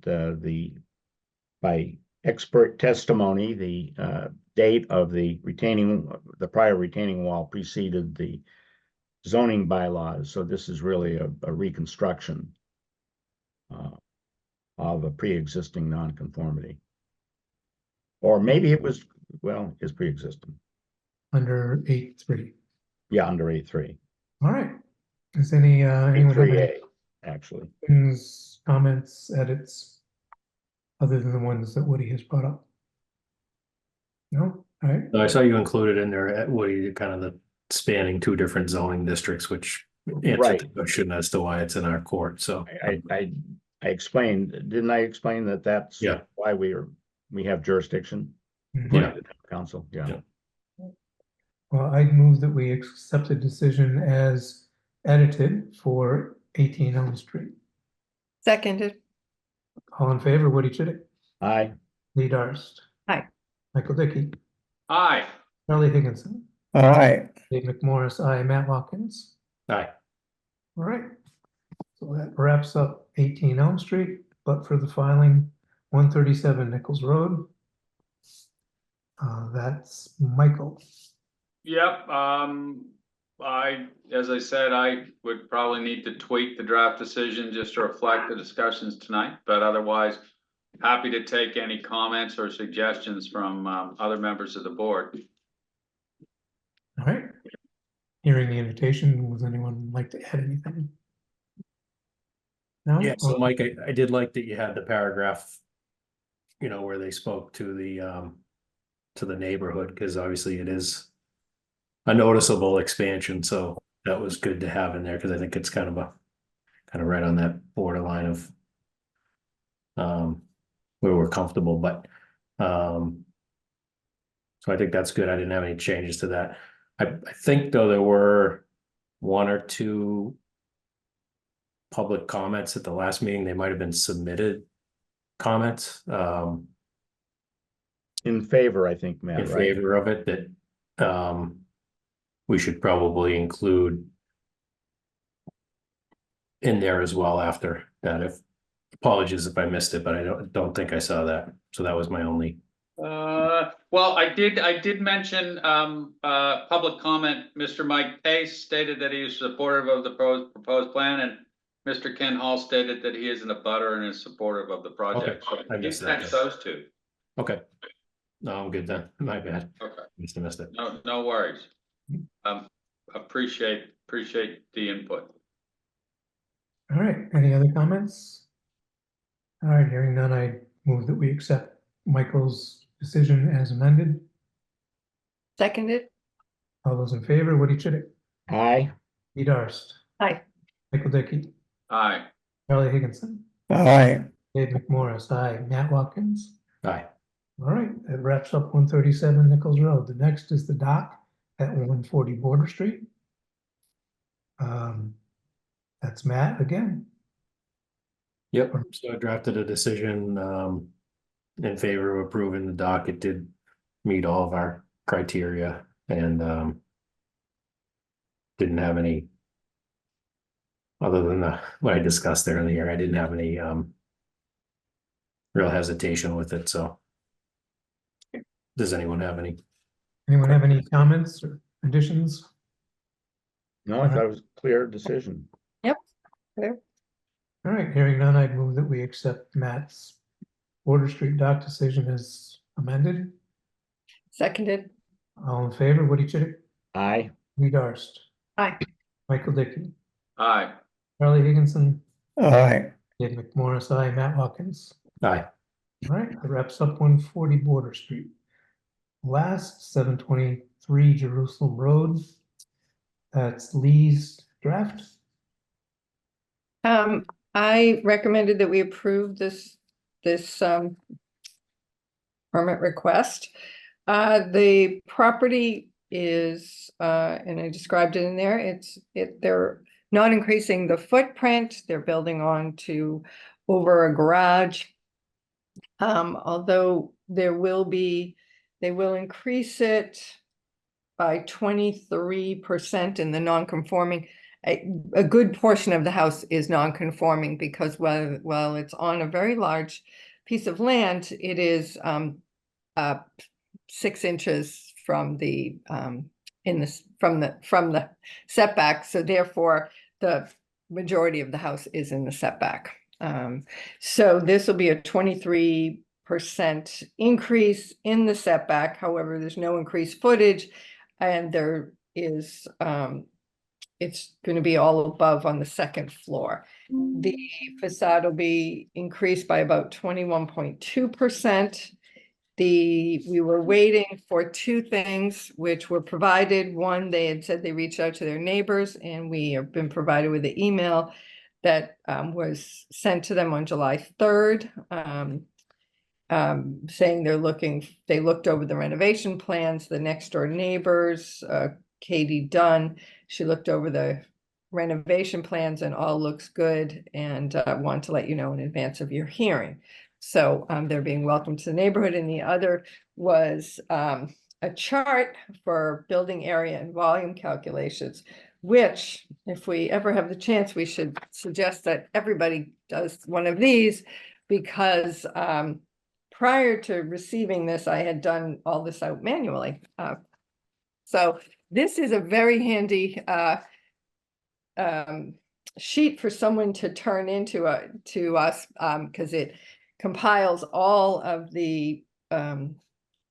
by expert testimony, the date of the prior retaining wall preceded the zoning bylaws, so this is really a reconstruction of a pre-existing nonconformity. Or maybe it was, well, it's pre-existing. Under 8.3. Yeah, under A3. All right. Is anyone have any A3A, actually. questions, comments, edits, other than the ones that Woody has brought up? No? All right. I saw you included in there at Woody, kind of the spanning 2 different zoning districts, which answered Right. the question as to why it's in our court, so. I explained, didn't I explain that that's Yeah. why we have jurisdiction? Mhm. Yeah. according to town Council, yeah. Yeah. Well, I'd move that we accept the decision as edited for 18 Elm Street. Seconded. All in favor, Woody Chidick, Aye. Lee Darst. Aye. Michael Dickey, Aye. Charlie Higginson, Aye. Dave McMorris, I, Matt Watkins. Aye. All right. So that wraps up 18 Elm Street, but for the filing, 137 Nichols Road. That's Michael. Yep, as I said, I would probably need to tweak the draft decision just to reflect the discussions tonight, but otherwise happy to take any comments or suggestions from other members of the board. All right. Hearing the invitation, would anyone like to add anything? No? Yeah, so Mike, I did like that you had the paragraph, where they spoke to the neighborhood, because obviously it is a noticeable expansion, so that was good to have in there, because I think it's kind of right on that borderline of where we're comfortable, but so I think that's good. I didn't have any changes to that. I think though there were 1 or 2 public comments at the last meeting. They might have been submitted comments In favor, I think, Matt, in right? favor of it, that we should probably include in there as well after that. Apologies if I missed it, but I don't think I saw that. So that was my only. Well, I did mention public comment. Mr. Mike Pace stated that he is supportive of the proposed plan, and Mr. Ken Hall stated that he is in a butter and is supportive of the project. Okay, I So missed you that catch then. those 2. Okay. No, I'm good then. My bad. Okay. Missed it. No worries. Appreciate the input. All right, any other comments? All right, hearing none, I move that we accept Michael's decision as amended. Seconded. All those in favor, Woody Chidick, Aye. Lee Darst, Aye. Michael Dickey, Aye. Charlie Higginson, Aye. Dave McMorris, I, Matt Watkins. Aye. All right, that wraps up 137 Nichols Road. The next is the dock at 140 Border Street. That's Matt again. Yep, so I drafted a decision in favor of approving the dock. It did meet all of our criteria and didn't have any, other than what I discussed there in the year, I didn't have any real hesitation with it, so does anyone have any Anyone have any comments or additions? No, I thought it was a clear decision. All right, hearing none, I'd move that we accept Matt's Border Street dock decision as amended. Seconded. All in favor, Woody Chidick, Aye. Lee Darst, Aye. Michael Dickey, Aye. Charlie Higginson, aye, Dave McMorris, aye, Matt Watkins. Aye. All right, that wraps up 140 Border Street. Last, 723 Jerusalem Road. That's Lee's draft. I recommended that we approve this permit request. The property is, and I described it in there, they're not increasing the footprint, they're building on to over a garage. Although they will increase it by 23% in the non-conforming. A good portion of the house is non-conforming because while it's on a very large piece of land, it is 6 inches from the from the setback. So therefore, the majority of the house is in the setback. So this will be a 23% increase in the setback. However, there's no increased footage, and there is it's going to be all above on the second floor. The facade will be increased by about 21.2%. We were waiting for 2 things which were provided. One, they had said they reached out to their neighbors, and we have been provided with the email that was sent to them on July 3rd, saying they looked over the renovation plans, the next door neighbors, Katie Dunn, she looked over the renovation plans and all looks good, and want to let you know in advance of your hearing. So they're being welcomed to the neighborhood. And the other was a chart for building area and volume calculations, which, if we ever have the chance, we should suggest that everybody does one of these, because prior to receiving this, I had done all this out manually. So this is a very handy sheet for someone to turn into to us, because it compiles all of the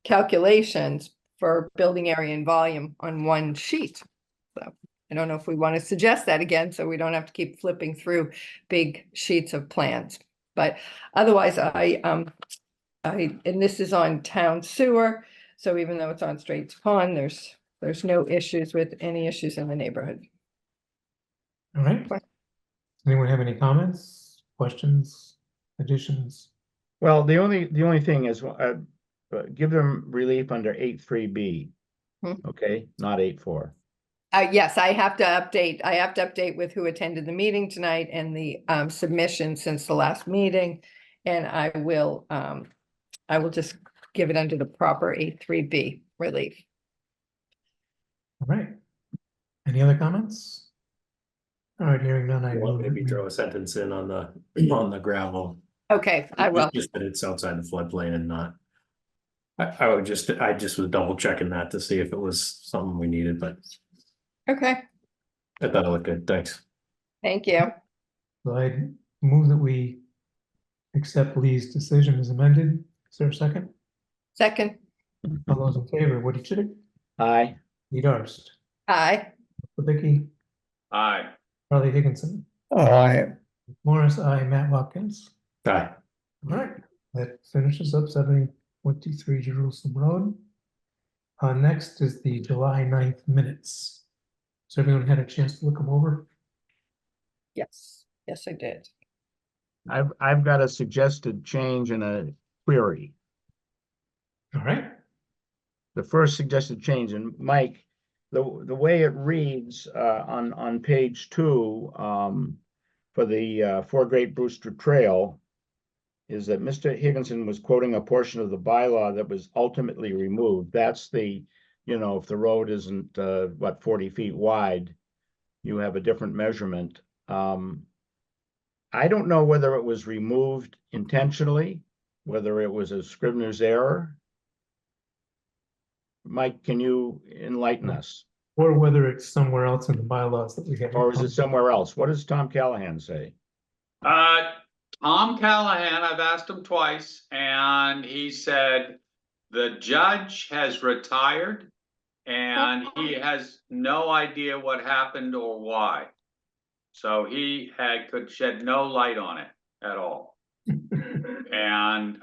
calculations for building area and volume on one sheet. So I don't know if we want to suggest that again, so we don't have to keep flipping through big sheets of plans. But otherwise, and this is on town sewer, so even though it's on Straits Pond, there's no issues with any issues in the neighborhood. All right. Anyone have any comments, questions, additions? Well, the only thing is, give them relief under 8.3B. Okay, not 8.4. Yes, I have to update with who attended the meeting tonight and the submission since the last meeting. And I will just give it under the proper 8.3B relief. All right. Any other comments? All right, hearing none, I will Maybe throw a sentence in on the gravel. Okay, I will. Just that it's outside the floodplain and not. I just was double checking that to see if it was something we needed, but Okay, I thought it looked good. Thanks. thank you. So I move that we accept Lee's decision as amended. Is there a second? Second, All those in favor, Woody Chidick, Aye. Lee Darst, aye. Vicky, Aye. Charlie Higginson, aye, Morris, aye, Matt Watkins. Aye. All right, that finishes up 723 Jerusalem Road. Next is the July 9th minutes. So everyone had a chance to look them over? Yes, I did. I've got a suggested change in a query. All right, The first suggested change, and Mike, the way it reads on page 2 for the 4 Great Brewster Trail is that Mr. Higginson was quoting a portion of the bylaw that was ultimately removed. That's the, if the road isn't 40 feet wide, you have a different measurement. I don't know whether it was removed intentionally, whether it was a Scrivener's error. Mike, can you enlighten us? Or whether it's somewhere else in the bylaws that we have. Or is it somewhere else? What does Tom Callahan say? Tom Callahan, I've asked him twice, and he said the judge has retired and he has no idea what happened or why. So he could shed no light on it at all. And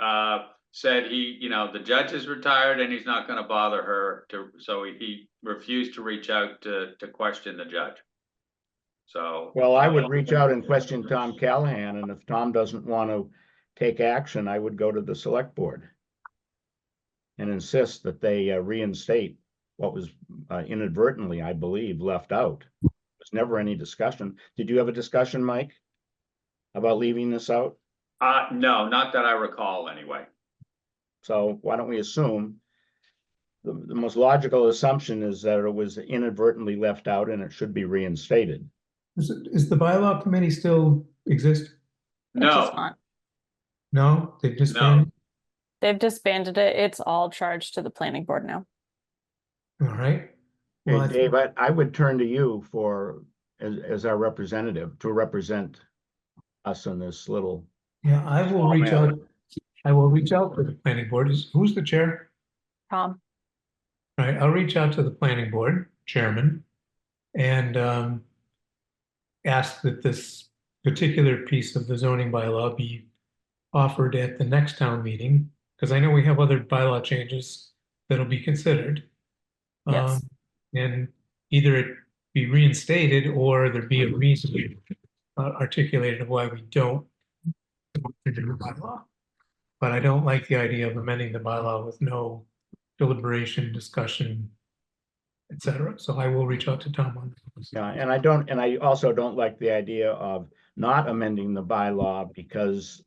said the judge is retired and he's not going to bother her so he refused to reach out to question the judge. So, Well, I would reach out and question Tom Callahan, and if Tom doesn't want to take action, I would go to the select board and insist that they reinstate what was inadvertently, I believe, left out. There's never any discussion. Did you have a discussion, Mike, about leaving this out? no, not that I recall anyway. So why don't we assume the most logical assumption is that it was inadvertently left out and it should be reinstated. Is the bylaw committee still exist? It's just No, not. No, they've disbanded? They've disbanded it. It's all charged to the planning board now. All right. Well, Hey, I think- Dave, I would turn to you as our representative to represent us in this little. Yeah, I will Small reach matter. out. I will reach out to the planning board. Who's the chair? Tom, All right, I'll reach out to the planning board chairman and ask that this particular piece of the zoning bylaw be offered at the next town meeting, because I know we have other bylaw changes that'll be considered. Yes. And either it be reinstated or there be a reason articulated of why we don't do the bylaw. But I don't like the idea of amending the bylaw with no deliberation, discussion, etc. So I will reach out to Tom on this. Yeah, and I also don't like the idea of not amending the bylaw because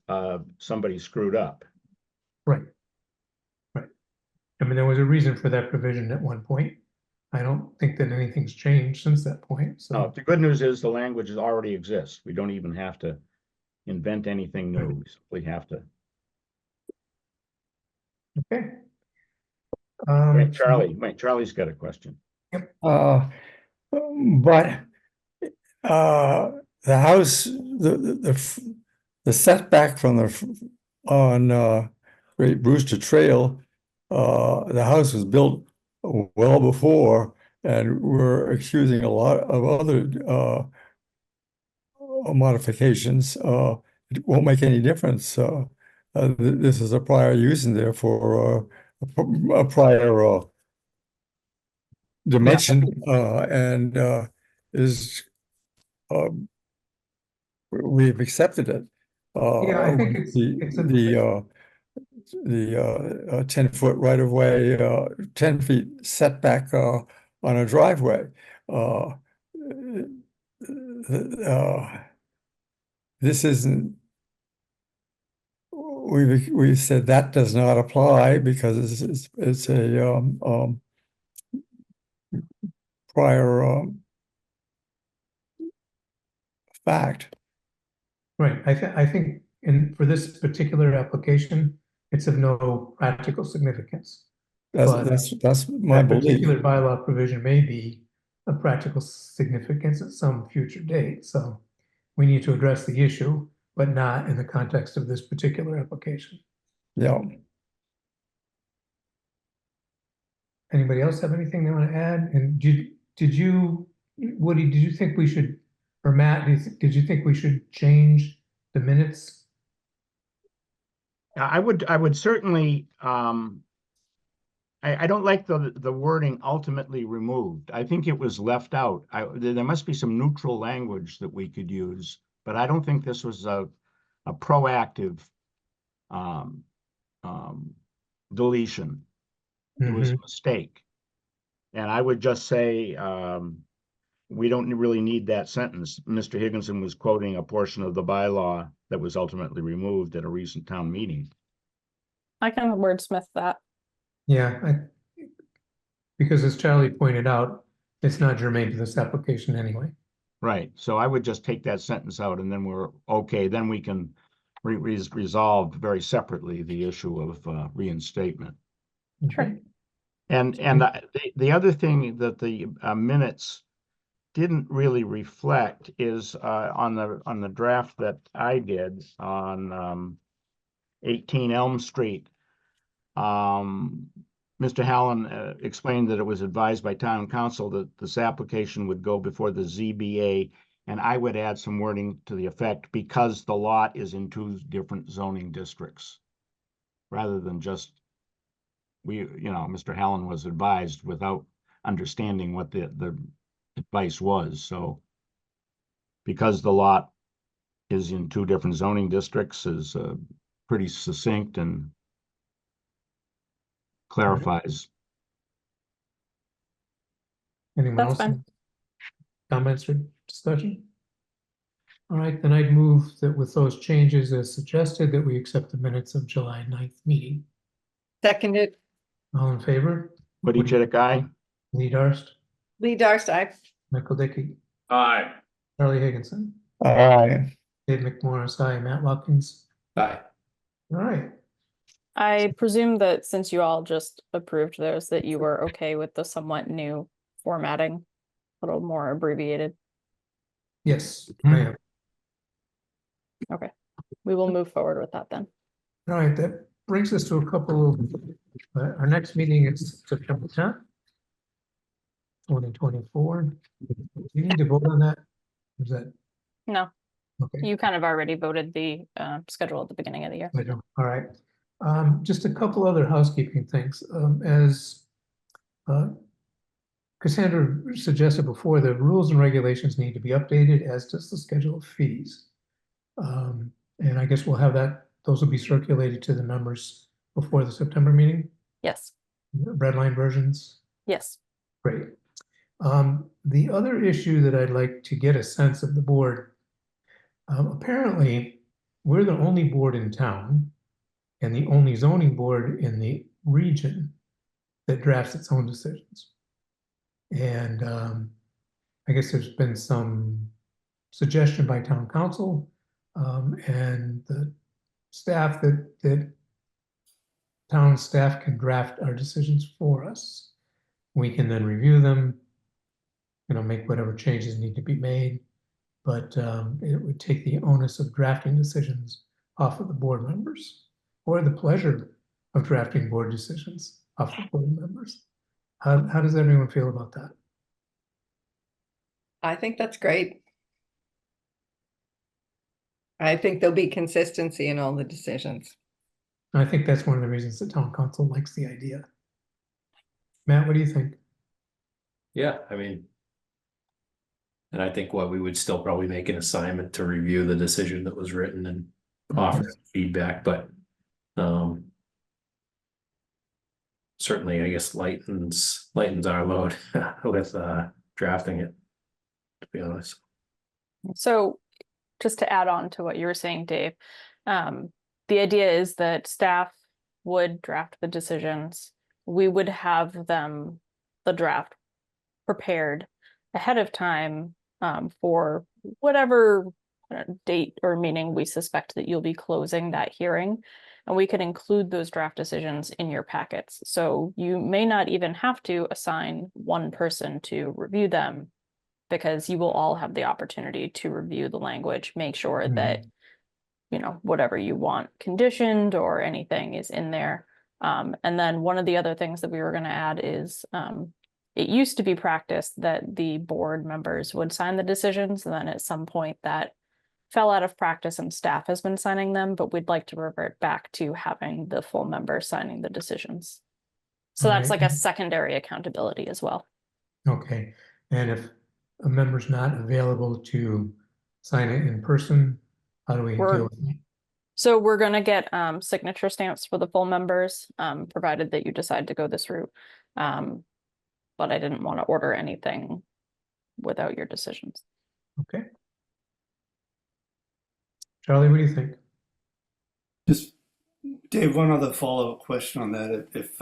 somebody screwed up. Right. Right. I mean, there was a reason for that provision at one point. I don't think that anything's changed since that point, No, so. the good news is the language already exists. We don't even have to invent anything new. We simply have to. Okay. Wait, Charlie's got a question. But the house, the setback from on Great Brewster Trail, the house was built well before, and we're accusing a lot of other modifications. It won't make any difference. This is a prior use and therefore a prior dimension and is we've accepted it. Yeah, I think it's the 10-foot right of way, 10 feet setback on a driveway. This isn't. We've said that does not apply because it's a prior fact. Right, I think for this particular application, it's of no practical significance. But That's my that belief. particular bylaw provision may be of practical significance at some future date, so we need to address the issue, but not in the context of this particular application. Yeah. Anybody else have anything they want to add? And did you, Woody, did you think we should, or Matt, did you think we should change the minutes? I would certainly, I don't like the wording ultimately removed. I think it was left out. There must be some neutral language that we could use, but I don't think this was a proactive deletion. It was a mistake. And I would just say, we don't really need that sentence. Mr. Higginson was quoting a portion of the bylaw that was ultimately removed at a recent town meeting. I can wordsmith that. Yeah, because as Charlie pointed out, it's not germane to this application anyway. Right. So I would just take that sentence out and then we're okay. Then we can resolve very separately the issue of reinstatement. Okay. And the other thing that the minutes didn't really reflect is on the draft that I did on 18 Elm Street. Mr. Hallen explained that it was advised by town council that this application would go before the ZBA, and I would add some wording to the effect, because the lot is in 2 different zoning districts, rather than just Mr. Hallen was advised without understanding what the advice was. So because the lot is in 2 different zoning districts is pretty succinct and clarifies. Anyone That's else? fine. Comments or discussion? All right, then I'd move that with those changes as suggested, that we accept the minutes of July 9th meeting. Seconded, All in favor? Woody Chidick, aye. Lee Darst, Lee Darst, aye. Michael Dickey, Aye. Charlie Higginson, Aye. Dave McMorris, aye, Matt Watkins. Aye. All right, I presume that since you all just approved those, that you were okay with the somewhat new formatting, a little more abbreviated. yes, I am. Okay, we will move forward with that then. All right, that brings us to a couple of, our next meeting is September 10th, 2024. Do you need to vote on that? Is that, No, okay, you kind of already voted the schedule at the beginning of the year. I don't, all right. Just a couple other housekeeping things. As Cassandra suggested before, the rules and regulations need to be updated, as does the schedule of fees. And I guess we'll have that, those will be circulated to the members before the September meeting, Yes, red line versions. yes. Great. The other issue that I'd like to get a sense of the board, apparently we're the only board in town and the only zoning board in the region that drafts its own decisions. And I guess there's been some suggestion by town council and the staff that town staff can draft our decisions for us. We can then review them, make whatever changes need to be made. But it would take the onus of drafting decisions off of the board members, or the pleasure of drafting board decisions off the board members. How does everyone feel about that? I think that's great. I think there'll be consistency in all the decisions. I think that's one of the reasons the town council likes the idea. Matt, what do you think? Yeah, I mean. And I think we would still probably make an assignment to review the decision that was written and offer feedback, but. Certainly, I guess lightens our load with drafting it, to be honest. So just to add on to what you were saying, Dave, the idea is that staff would draft the decisions. We would have them, the draft, prepared ahead of time for whatever date or meeting we suspect that you'll be closing that hearing. And we could include those draft decisions in your packets. So you may not even have to assign one person to review them, because you will all have the opportunity to review the language, make sure that, whatever you want conditioned or anything is in there. And then one of the other things that we were going to add is it used to be practiced that the board members would sign the decisions, and then at some point that fell out of practice and staff has been signing them, but we'd like to revert back to having the full member signing the decisions. So that's Right. like a secondary accountability as well. Okay, and if a member's not available to sign it in person, how do we deal with that? So we're going to get signature stamps for the full members, provided that you decide to go this route. But I didn't want to order anything without your decisions. Okay. Charlie, what do you think? Just, Dave, one other follow-up question on that. If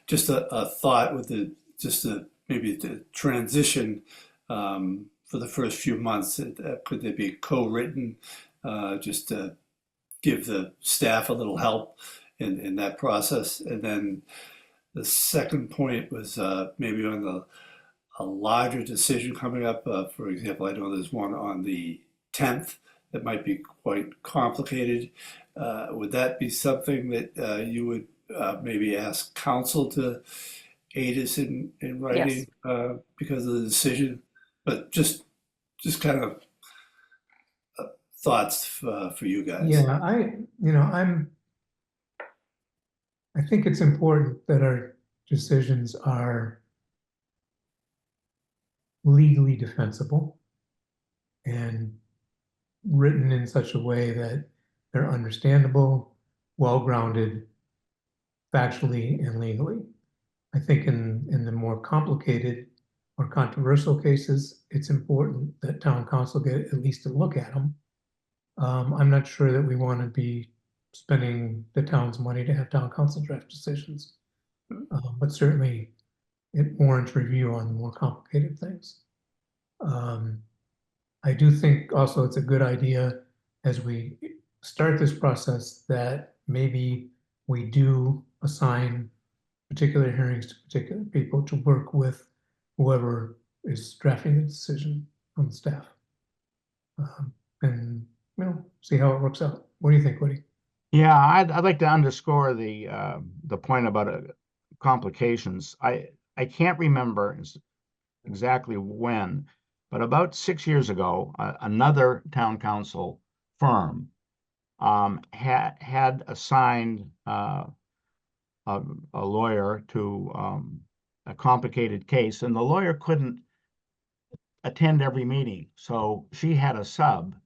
just a thought with maybe the transition for the first few months, could they be co-written just to give the staff a little help in that process? And then The second point was maybe on a larger decision coming up. For example, I know there's one on the 10th that might be quite complicated. Would that be something that you would maybe ask council to aid us in writing because of the decision? But just kind of thoughts for you guys. Yeah, I think it's important that our decisions are legally defensible and written in such a way that they're understandable, well-grounded, factually and legally. I think in the more complicated or controversial cases, it's important that town council get at least a look at them. I'm not sure that we want to be spending the town's money to have town council draft decisions. But certainly it warrants review on more complicated things. I do think also it's a good idea as we start this process that maybe we do assign particular hearings to particular people to work with whoever is drafting the decision on the staff. And see how it works out. What do you think, Woody? Yeah, I'd like to underscore the point about complications. I can't remember exactly when, but about 6 years ago, another town council firm had assigned a lawyer to a complicated case, and the lawyer couldn't attend every meeting, so she had a sub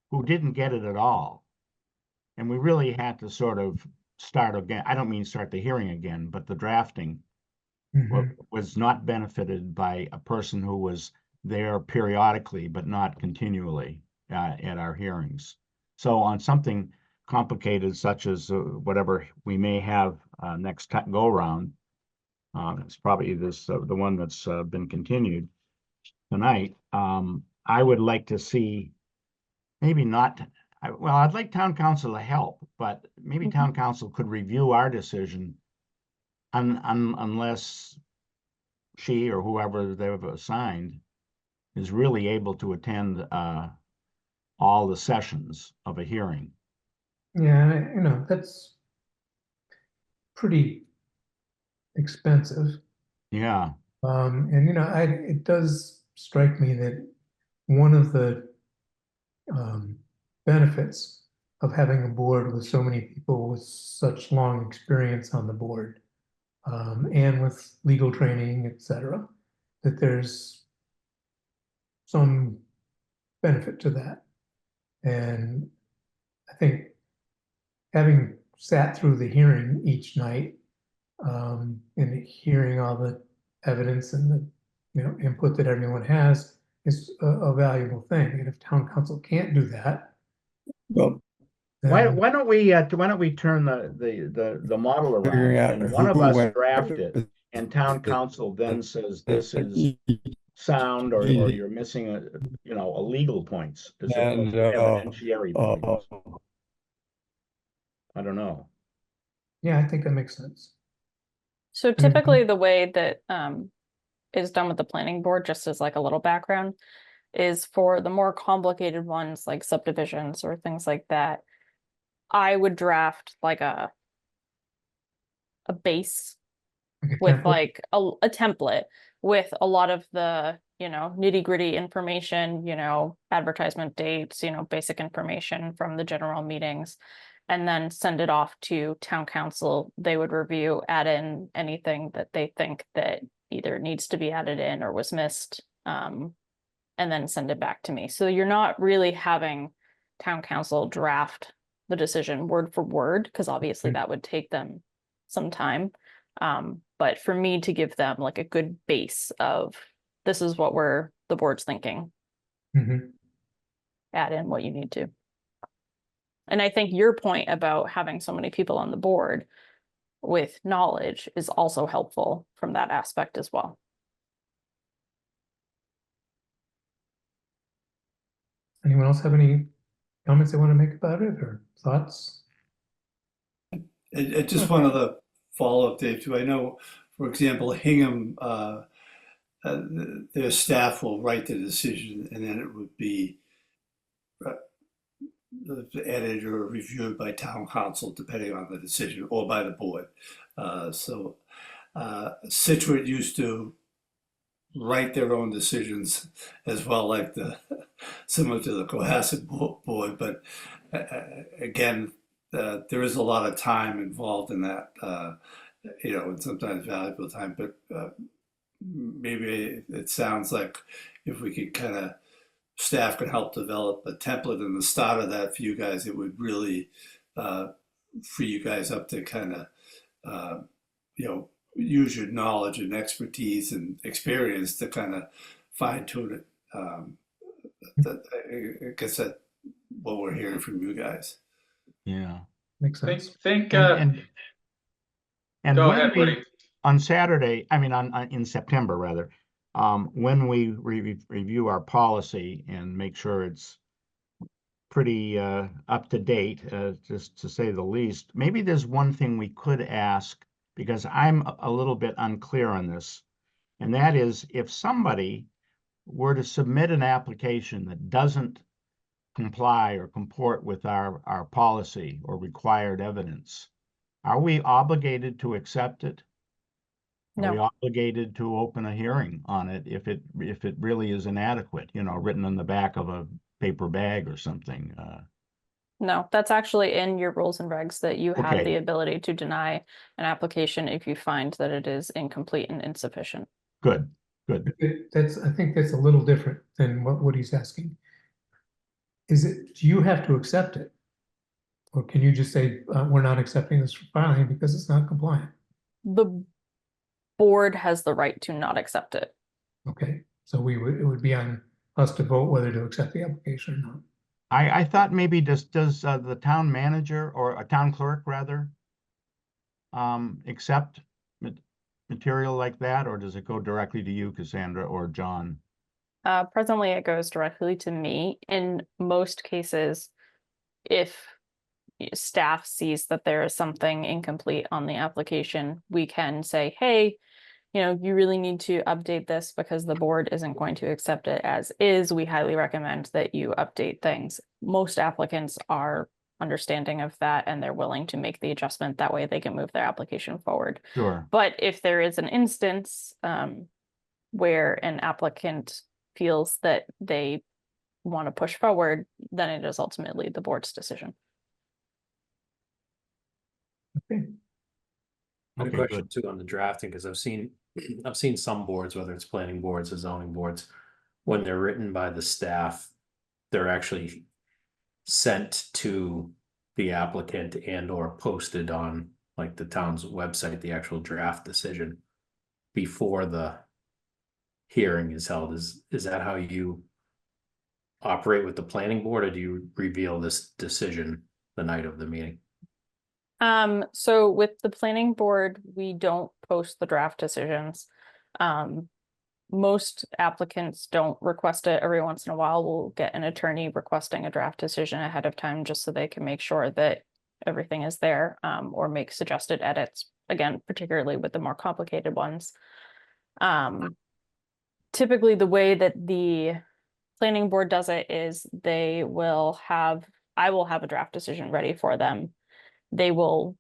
who didn't get it at all. And we really had to sort of start again. I don't mean start the hearing again, but the drafting was not benefited by a person who was there periodically, but not continually at our hearings. So on something complicated, such as whatever we may have next go round, it's probably the one that's been continued tonight. I would like to see maybe not. Well, I'd like town council to help, but maybe town council could review our decision unless she or whoever they've assigned is really able to attend all the sessions of a hearing. Yeah, that's pretty expensive. Yeah. And it does strike me that one of the benefits of having a board with so many people with such long experience on the board and with legal training, etc., that there's some benefit to that. And I think having sat through the hearing each night and hearing all the evidence and the input that everyone has is a valuable thing. And if town council can't do that, Well, why don't we turn the model figuring around out and one of who us went- draft it and town council then says this is sound or you're missing a legal points as opposed to evidentiary points. I don't know. yeah, I think that makes sense. So typically the way that is done with the planning board, just as like a little background, is for the more complicated ones like subdivisions or things like that, I would draft like a base with like a template with a lot of the nitty-gritty information, advertisement dates, basic information from the general meetings, and then send it off to town council. They would review, add in anything that they think that either needs to be added in or was missed, and then send it back to me. So you're not really having town council draft the decision word for word, because obviously that would take them some time. But for me to give them like a good base of this is what the board's thinking, add in what you need to. And I think your point about having so many people on the board with knowledge is also helpful from that aspect as well. Anyone else have any comments they want to make about it or thoughts? Just one other follow-up, Dave, too. I know, for example, Hingham, their staff will write the decision, and then it would be edited or reviewed by town council, depending on the decision, or by the board. Situate used to write their own decisions as well, like similar to the Cohasset board, but again, there is a lot of time involved in that, and sometimes valuable time, but maybe it sounds like if we could staff could help develop a template in the start of that for you guys, it would really free you guys up to use your knowledge and expertise and experience to fine tune it. I guess that's what we're hearing from you guys. Yeah. Makes sense. Think, And go when ahead, we- Woody. on Saturday, I mean, in September rather, when we review our policy and make sure it's pretty up to date, just to say the least, maybe there's one thing we could ask, because I'm a little bit unclear on this, and that is if somebody were to submit an application that doesn't comply or comport with our policy or required evidence, are we obligated to accept it? Are we No, obligated to open a hearing on it if it really is inadequate, written on the back of a paper bag or something? no, that's actually in your rules and regs that you have Okay. the ability to deny an application if you find that it is incomplete and insufficient. Good. I think that's a little different than what he's asking. Do you have to accept it? Or can you just say, we're not accepting this for filing because it's not compliant? The board has the right to not accept it. Okay, so it would be on us to vote whether to accept the application or not. I thought maybe does the town manager or a town clerk rather accept material like that, or does it go directly to you, Cassandra, or John? Presently, it goes directly to me. In most cases, if staff sees that there is something incomplete on the application, we can say, hey, you really need to update this because the board isn't going to accept it as is. We highly recommend that you update things. Most applicants are understanding of that and they're willing to make the adjustment. That way they can move their application forward. Sure. But if there is an instance where an applicant feels that they want to push forward, then it is ultimately the board's decision. Okay. I had a Okay, question too on the drafting, because I've seen some boards, whether it's planning boards or zoning boards, when they're written by the staff, they're actually sent to the applicant and or posted on like the town's website, the actual draft decision before the hearing is held. Is that how you operate with the planning board, or do you reveal this decision the night of the meeting? So with the planning board, we don't post the draft decisions. Most applicants don't request it. Every once in a while, we'll get an attorney requesting a draft decision ahead of time just so they can make sure that everything is there, or make suggested edits, again, particularly with the more complicated ones. Typically, the way that the planning board does it is I will have a draft decision ready for them. They will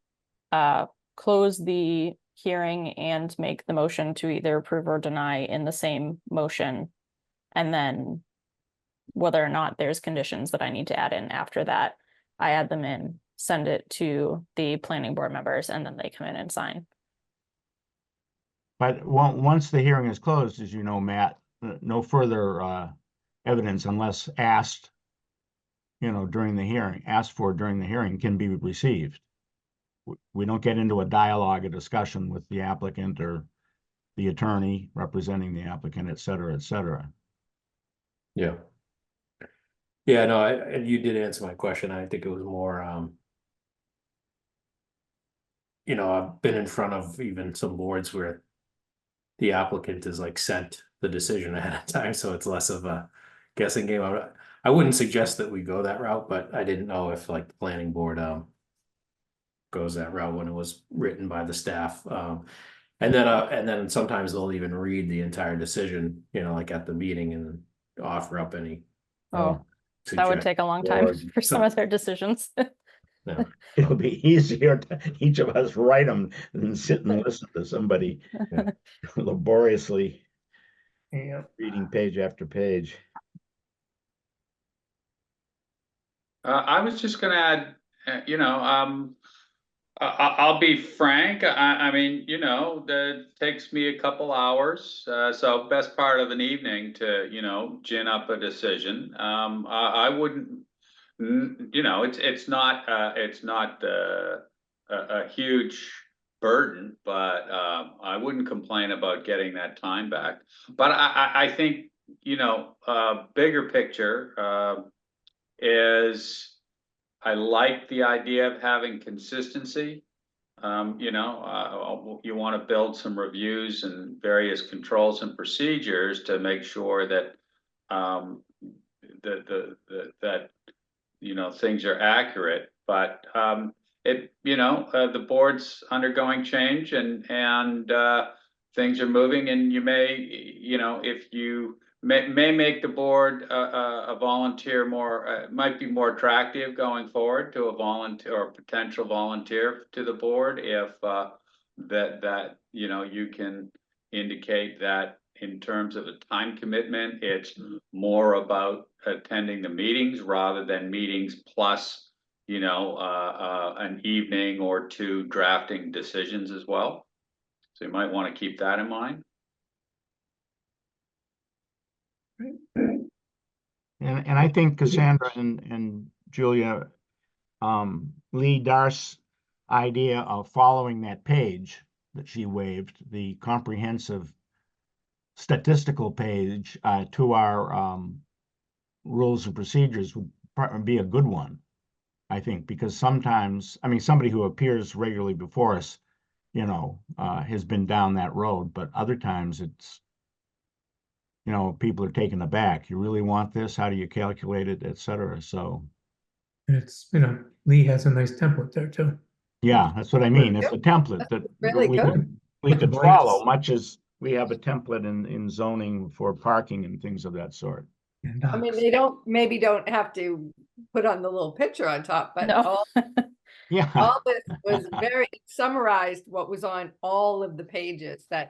close the hearing and make the motion to either approve or deny in the same motion. And then whether or not there's conditions that I need to add in after that, I add them in, send it to the planning board members, and then they come in and sign. But once the hearing is closed, as you know, Matt, no further evidence unless asked, during the hearing, can be received. We don't get into a dialogue, a discussion with the applicant or the attorney representing the applicant, et cetera, et cetera. Yeah. Yeah, no, and you did answer my question. I think it was more, I've been in front of even some boards where the applicant is like sent the decision ahead of time, so it's less of a guessing game. I wouldn't suggest that we go that route, but I didn't know if like the planning board goes that route when it was written by the staff. And then sometimes they'll even read the entire decision, like at the meeting and offer up any. Oh, that would take a long time Or for some of their decisions. Yeah. It'll be easier to each of us write them than sit and listen to somebody laboriously Yeah. reading page after page. I was just gonna add, I'll be frank, I mean, that takes me a couple hours, so best part of an evening to, gin up a decision. I wouldn't, it's not a huge burden, but I wouldn't complain about getting that time back. But I think, bigger picture is I like the idea of having consistency. You want to build some reviews and various controls and procedures to make sure that that things are accurate. But the board's undergoing change and things are moving, and you may, if you may make the board a volunteer more, might be more attractive going forward to a volunteer or potential volunteer to the board if that you can indicate that in terms of a time commitment, it's more about attending the meetings rather than meetings plus an evening or two drafting decisions as well. So you might want to keep that in mind. And I think Cassandra and Julia, Lee Darst's idea of following that page that she waved, the comprehensive statistical page to our rules and procedures would be a good one, I think, because sometimes, I mean, somebody who appears regularly before us, has been down that road, but other times it's, people are taken aback. You really want this? How do you calculate it, et cetera? So. And it's, Lee has a nice template there too. Yeah, that's what I mean. It's a template that Really good. we With the could blanks. follow, much as we have a template in zoning for parking and things of that sort. And I mean, docs. they maybe don't have to put on the little picture on top, but No. Yeah, all this was very summarized what was on all of the pages that,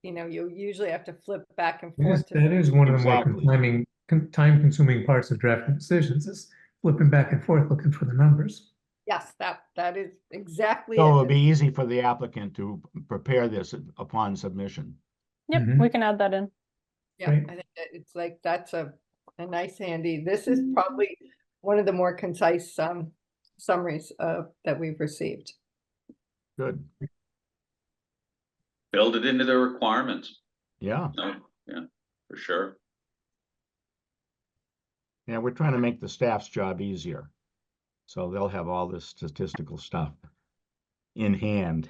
you usually have to flip back and forth. That is one of the more Exactly. time-consuming parts of drafting decisions is flipping back and forth, looking for the numbers. Yes, that is exactly so it'll it. be easy for the applicant to prepare this upon submission. Yep, Mhm. we can add that in. Yeah, Right. I think that it's like, that's a nice handy. This is probably one of the more concise summaries that we've received. Good. Build it into the requirements. Yeah. No, yeah, for sure. Yeah, we're trying to make the staff's job easier. So they'll have all this statistical stuff in hand.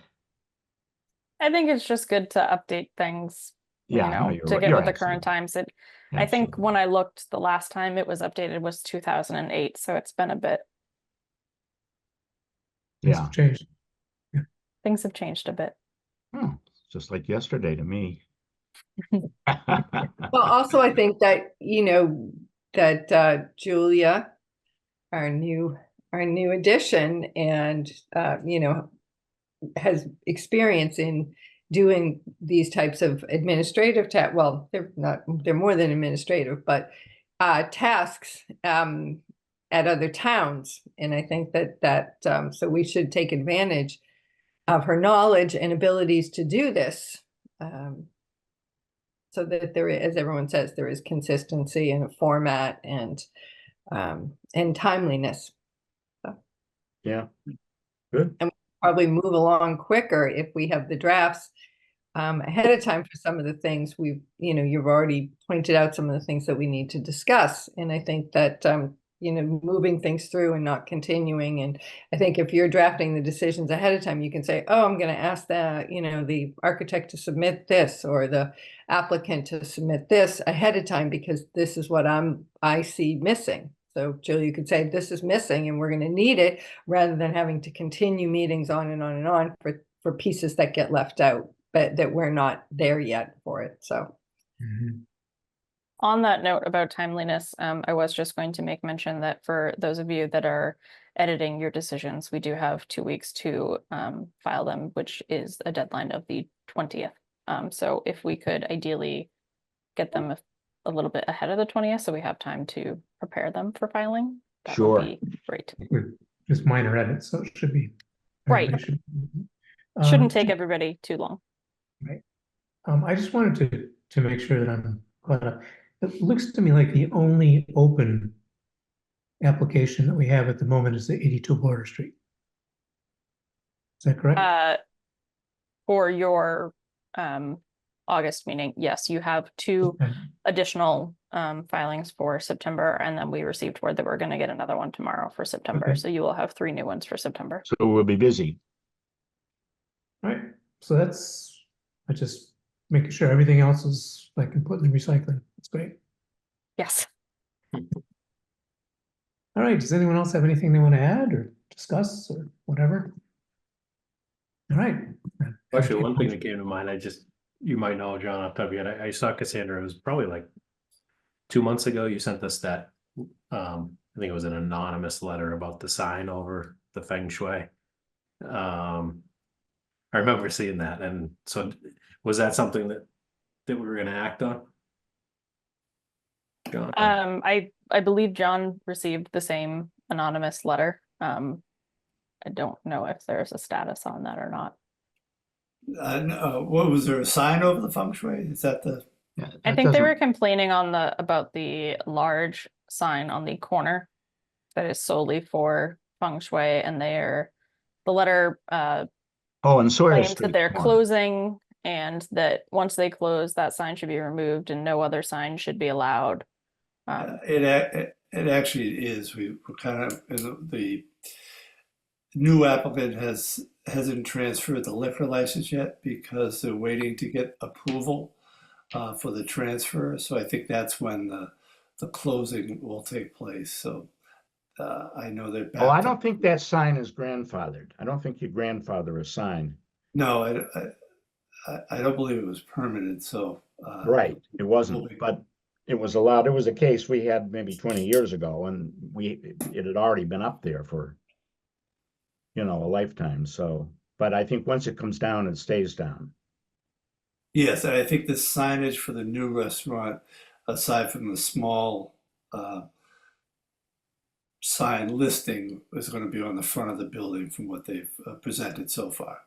I think it's just good to update things, Yeah, no, you're to right. get You're with the current absolutely- times. I think absolutely. when I looked the last time it was updated was 2008, so it's been a bit. Things Yeah. have changed. Things have changed a bit. Oh, it's just like yesterday to me. Well, also, I think that, that Julia, our new addition, and, has experience in doing these types of administrative well, they're more than administrative, but tasks at other towns. And I think that so we should take advantage of her knowledge and abilities to do this. So that there is, as everyone says, there is consistency in a format and timeliness. Yeah, good. Probably move along quicker if we have the drafts ahead of time for some of the things you've already pointed out some of the things that we need to discuss. And I think that, moving things through and not continuing. And I think if you're drafting the decisions ahead of time, you can say, oh, I'm going to ask the architect to submit this or the applicant to submit this ahead of time because this is what I see missing. So Jill, you could say this is missing and we're gonna need it, rather than having to continue meetings on and on and on for pieces that get left out, but that we're not there yet for it, so. Mhm. On that note about timeliness, I was just going to make mention that for those of you that are editing your decisions, we do have 2 weeks to file them, which is a deadline of the 20th. So if we could ideally get them a little bit ahead of the 20th, so we have time to prepare them for filing, that Sure. would be great. With just minor edits, so it should be. Right. everybody should- Shouldn't take everybody too long. I just wanted to make sure that I'm caught up. It looks to me like the only open application that we have at the moment is the 82 Border Street. Is that correct? For your August meeting, yes, you have 2 Okay. additional filings for September, and then we received word that we're going to get another one tomorrow for September. Okay. So you will have 3 new ones for September. So we'll be busy. All right, so I just making sure everything else is like put in the recycling. That's great. Yes. All right, does anyone else have anything they want to add or discuss or whatever? All right. Actually, one thing that came to mind, you might know, John, off the top of your head, I saw Cassandra, it was probably like 2 months ago, you sent us that, I think it was an anonymous letter about the sign over the Feng Shui. I remember seeing that, and so was that something that we were gonna act on? John? I believe John received the same anonymous letter. I don't know if there's a status on that or not. No, what was there, a sign over the feng shui? Is that the? Yeah, I that think they doesn't- were complaining about the large sign on the corner that is solely for feng shui, and the letter Oh, and Sawyer claims Street. that they're corner. closing, and that once they close, that sign should be removed and no other sign should be allowed. It actually is. We're kind of, the new applicant hasn't transferred the liquor license yet because they're waiting to get approval for the transfer. So I think that's when the closing will take place. So I know they're back. Oh, I don't think that sign is grandfathered. I don't think you grandfather a sign. No, I don't believe it was permitted. So Right, it wasn't, Okay. but it was allowed. It was a case we had maybe 20 years ago, and it had already been up there for, a lifetime. So, but I think once it comes down, it stays down. yes, and I think the signage for the new restaurant, aside from the small sign listing, is going to be on the front of the building from what they've presented so far.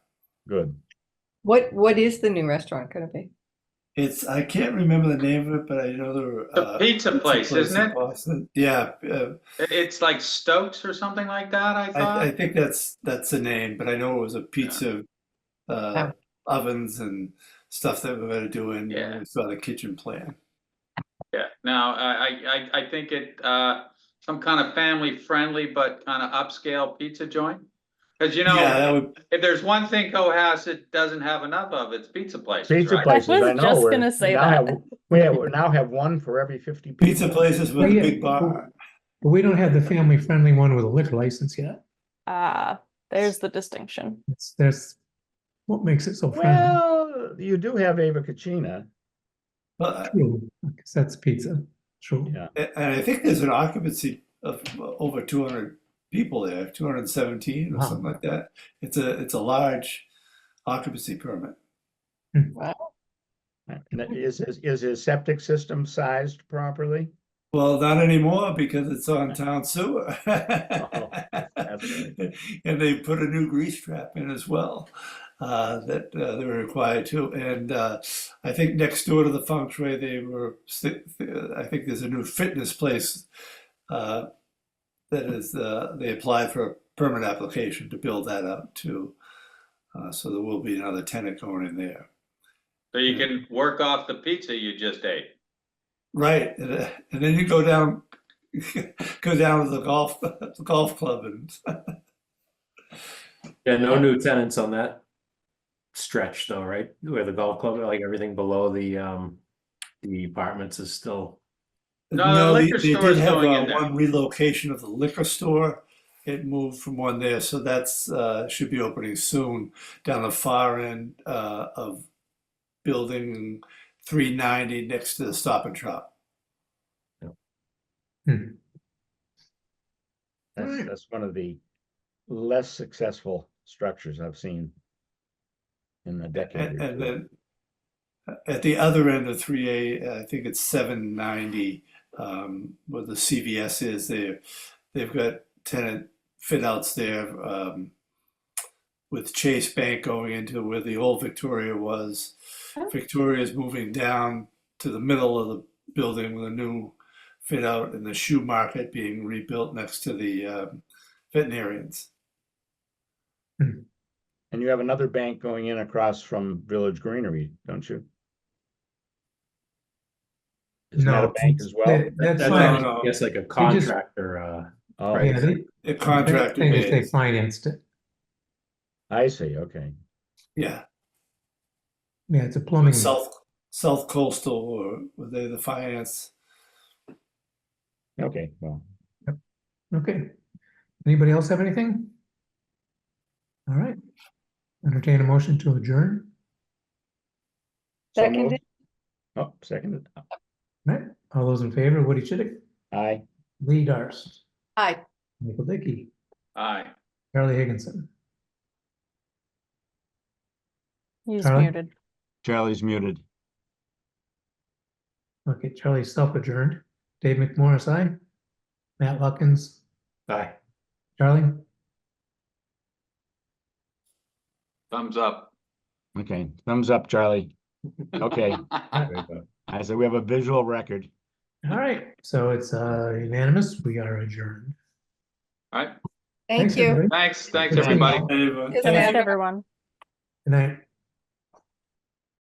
Good. What is the new restaurant gonna be? I can't remember the name of it, but I know there were The pizza place, isn't in it? Boston. Yeah, It's like Stokes or something like that, I I thought. think that's the name, but I know it was a pizza ovens and stuff that we're going to do in. Yeah. We saw the kitchen plan. Yeah, now, I think some kind of family friendly, but kind of upscale pizza joint. Cause Yeah, that would. if there's one thing Cohasset it doesn't have enough of, it's pizza places, Pizza right? places, was I know. just we're- gonna say we now that. have- we now have one for every 50 people. Pizza places with a Yeah, big bar. But we don't have the family-friendly one with a liquor license yet. There's the distinction. There's what makes it so friendly. Well, you do have Ava Cucina. But, True, because that's pizza. True. Yeah. and I think there's an occupancy of over 200 people there, 217 or Wow. something like that. It's a large occupancy permit. Wow. And is his septic system sized properly? Well, not anymore because it's on town sewer. that's right. And they put a new grease trap in as well, that they were required to. And I think next door to the feng shui, I think there's a new fitness place that is, they applied for a permit application to build that up too. So there will be another tenant going in there. So you can work off the pizza you just ate. Right, and then you go down to the golf club, and Yeah, no new tenants on that stretch though, right? Where the golf club, like everything below the apartments is still. No, the liquor they store is did have going in there. one relocation of the liquor store. It moved from one there, so that's should be opening soon down the far end of building 390 next to the Stop and Shop. That's one of the less successful structures I've seen in the decade. And then at the other end of 3A, I think it's 790, where the CVS is there. They've got tenant fit outs there with Chase Bank going into where the old Victoria was. Victoria's moving down to the middle of the building with a new fit out, and the shoe market being rebuilt next to the veterinarians. And you have another bank going in across from Village Greenery, don't you? Isn't that a No, bank as well? that's That's fine. actually, I guess like a contractor, Oh, Yeah, The contractor thing is they pays. financed it. I see, okay. Yeah, Yeah, it's a plumbing. South Coastal, or were they the finance? Okay, well, Okay. Anybody else have anything? All right. Entertain a motion to adjourn. so Seconded. moved. Oh, seconded. All right. All those in favor, Woody Chidick, Aye. Lee Darst, Aye. Michael Dickey, Aye. Charlie Higginson. He's Charlie? muted. Charlie's muted. Okay, Charlie self-adjourned. Dave McMorris, aye. Matt Luckins, aye. Charlie, Thumbs up. Okay, thumbs up, Charlie. Okay, There you go. I said we have a visual record. all right, so it's unanimous, we are adjourned. All right. Thank Thanks, you. everybody. Thanks, Good seeing you everybody. all. Anyway, Good Good night. night, everyone. Good night.